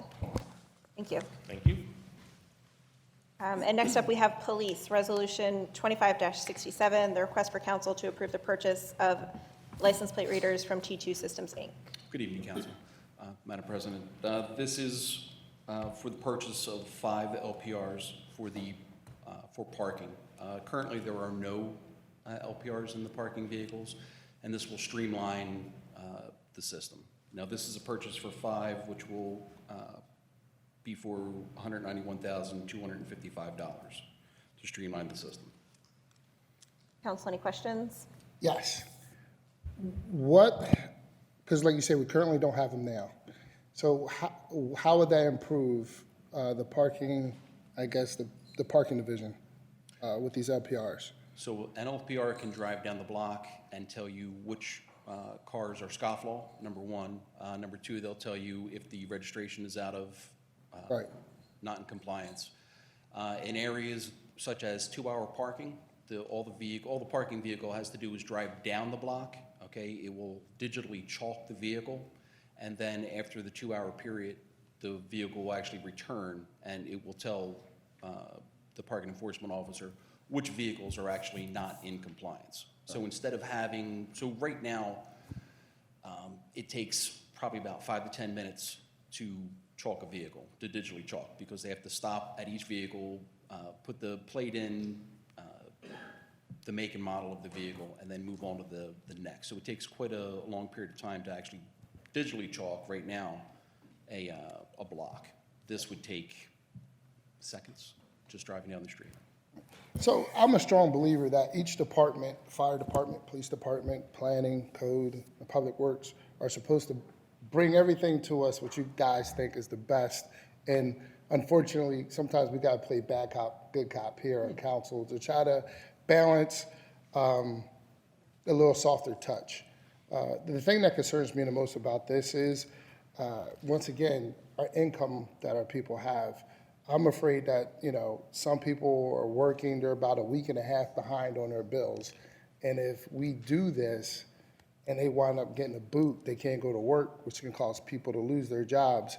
Thank you. Thank you. And next up, we have police, resolution 25-67, the request for council to approve the purchase of license plate readers from T2 Systems, Inc. Good evening, Council. Madam President, this is for the purchase of 5 LPRs for parking. Currently, there are no LPRs in the parking vehicles, and this will streamline the system. Now, this is a purchase for 5, which will be for $191,255 to streamline the system. Council, any questions? Yes. What, because like you said, we currently don't have them now. So how would that improve the parking, I guess, the parking division with these LPRs? So an LPR can drive down the block and tell you which cars are scofflaw, number one. Number two, they'll tell you if the registration is out of, not in compliance. In areas such as 2-hour parking, all the parking vehicle has to do is drive down the block, okay? It will digitally chalk the vehicle, and then after the 2-hour period, the vehicle will actually return, and it will tell the parking enforcement officer which vehicles are actually not in compliance. So instead of having, so right now, it takes probably about 5 to 10 minutes to chalk a vehicle, to digitally chalk, because they have to stop at each vehicle, put the plate in, the make and model of the vehicle, and then move on to the next. So it takes quite a long period of time to actually digitally chalk right now a block. This would take seconds, just driving down the street. So I'm a strong believer that each department, fire department, police department, planning, code, and public works, are supposed to bring everything to us what you guys think is the best. And unfortunately, sometimes we gotta play bad cop, good cop here on council to try to balance a little softer touch. The thing that concerns me the most about this is, once again, our income that our people have. I'm afraid that, some people are working, they're about a week and a half behind on their bills. And if we do this and they wind up getting a boot, they can't go to work, which can cause people to lose their jobs.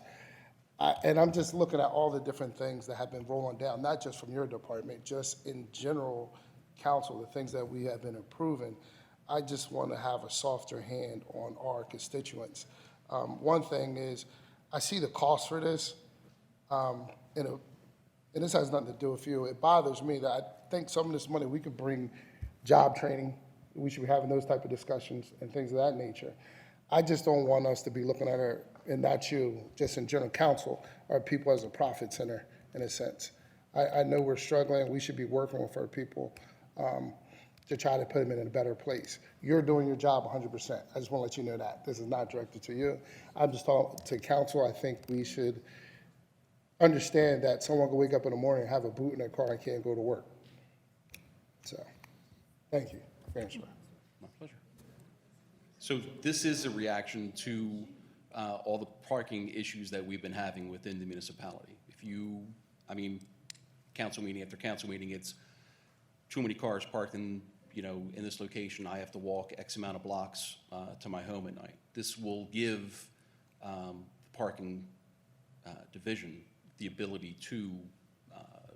And I'm just looking at all the different things that have been rolling down, not just from your department, just in general, council, the things that we have been approving, I just want to have a softer hand on our constituents. One thing is, I see the cost for this, and this has nothing to do with you. It bothers me that I think some of this money, we could bring job training. We should be having those type of discussions and things of that nature. I just don't want us to be looking at it, and not you, just in general council, our people as a profit center, in a sense. I know we're struggling. We should be working with our people to try to put them in a better place. You're doing your job 100%. I just want to let you know that. This is not directed to you. I'm just talking to council. I think we should understand that someone can wake up in the morning and have a boot in their car and can't go to work. So, thank you for answering. My pleasure. So this is a reaction to all the parking issues that we've been having within the municipality. Council meeting after council meeting, it's too many cars parked in this location. I have to walk X amount of blocks to my home at night. This will give the parking division the ability to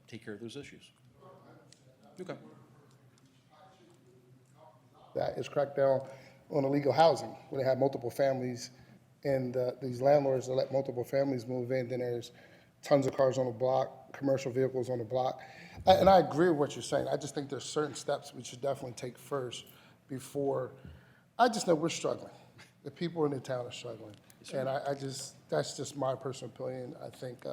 take care of those issues. Okay. That is cracked down on illegal housing, where they have multiple families, and these landlords that let multiple families move in, then there's tons of cars on the block, commercial vehicles on the block. And I agree with what you're saying. I just think there's certain steps we should definitely take first before, I just know we're struggling. The people in the town are struggling. And that's just my personal opinion. I think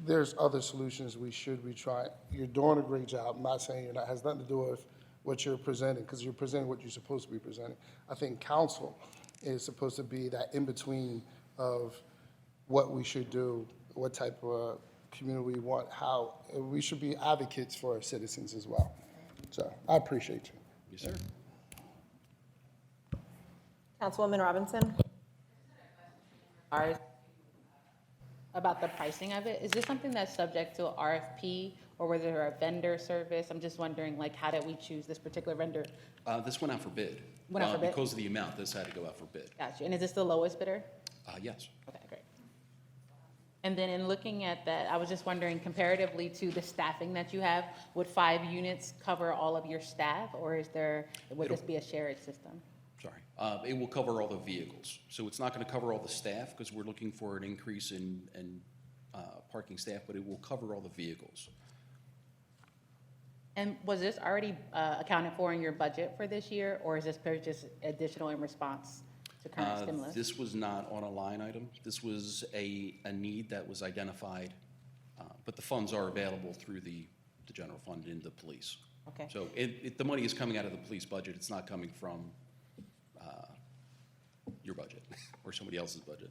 there's other solutions we should be trying. You're doing a great job. I'm not saying you're not. It has nothing to do with what you're presenting, because you're presenting what you're supposed to be presenting. I think council is supposed to be that in-between of what we should do, what type of community we want, how we should be advocates for our citizens as well. So I appreciate you. Yes, sir. Councilwoman Robinson? About the pricing of it, is this something that's subject to RFP, or was there a vendor service? I'm just wondering, how did we choose this particular vendor? This went out for bid. Went out for bid? Because of the amount, this had to go out for bid. Gotcha. And is this the lowest bidder? Yes. Okay, great. And then in looking at that, I was just wondering, comparatively to the staffing that you have, would 5 units cover all of your staff, or would this be a shared system? Sorry. It will cover all the vehicles. So it's not going to cover all the staff, because we're looking for an increase in parking staff, but it will cover all the vehicles. And was this already accounted for in your budget for this year, or is this purchase additional in response to current stimulus? This was not on a line item. This was a need that was identified, but the funds are available through the general fund in the police. Okay. So the money is coming out of the police budget. It's not coming from your budget or somebody else's budget.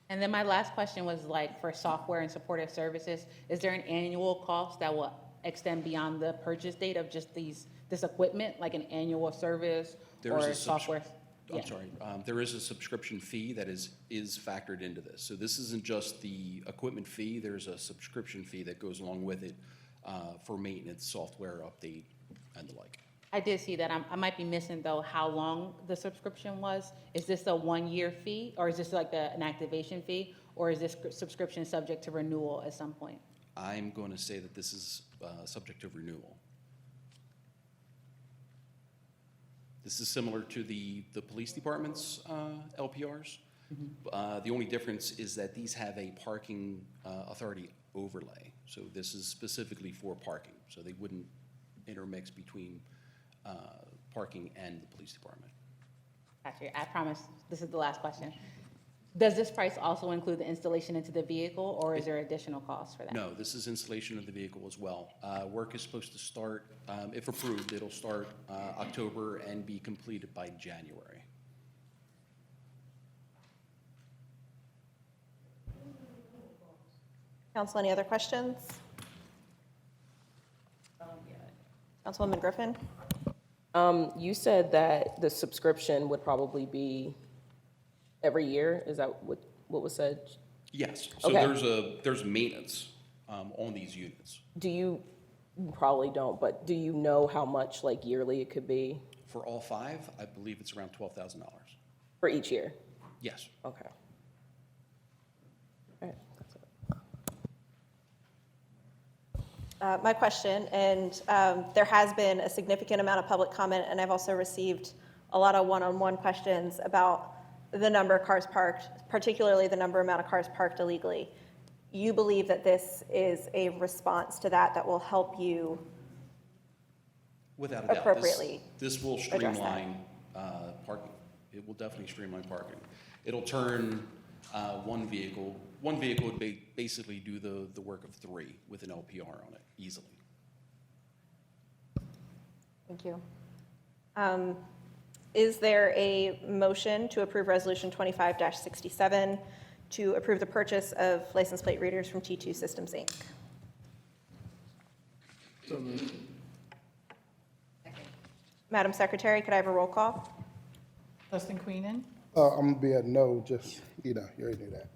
And then my last question was for software and supportive services, is there an annual cost that will extend beyond the purchase date of just this equipment, like an annual service or software? There is a subscription fee that is factored into this. So this isn't just the equipment fee. There's a subscription fee that goes along with it for maintenance, software update, and the like. I did see that. I might be missing, though, how long the subscription was. Is this a 1-year fee, or is this an activation fee, or is this subscription subject to renewal at some point? I'm going to say that this is subject to renewal. This is similar to the police department's LPRs. Mm-hmm. The only difference is that these have a parking authority overlay. So this is specifically for parking. So they wouldn't intermix between parking and the police department. Gotcha. I promise this is the last question. Does this price also include the installation into the vehicle, or is there additional costs for that? No, this is installation of the vehicle as well. Work is supposed to start, if approved, it'll start October and be completed by January. Council, any other questions? Councilwoman Griffin? You said that the subscription would probably be every year. Is that what was said? Yes. So Okay. there's maintenance on these units. You probably don't, but do you know how much yearly it could be? For all 5, I believe it's around $12,000. For each year? Yes. Okay. All right. my question, and there has been a significant amount of public comment, and I've also received a lot of one-on-one questions about the number of cars parked, particularly the amount of cars parked illegally. You believe that this is a response to that that will help you Without a doubt. appropriately This will address that. streamline parking. It will definitely streamline parking. It'll turn one vehicle would basically do the work of three with an LPR on it easily. Thank you. Is there a motion to approve Resolution 25-67 to approve the purchase of license plate readers from T2 Systems, Inc.? Madam Secretary, could I have a roll call? Justin Queenan, I'm gonna be a no, just, you already knew that.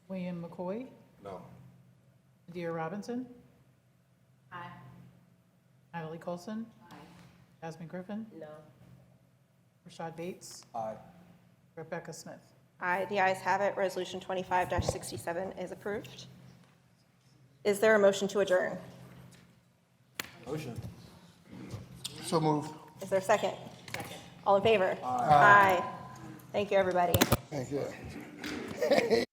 William McCoy, No. Adia Robinson, Aye. Natalie Colson, Jasmine Griffin, No. Rashad Bates, Aye. Rebecca Smith. Aye, the ayes have it. Resolution 25-67 is approved. Is there a motion to adjourn? Motion. So moved. Is there a second? Second. All in favor? Aye. Thank you, everybody. Thank you.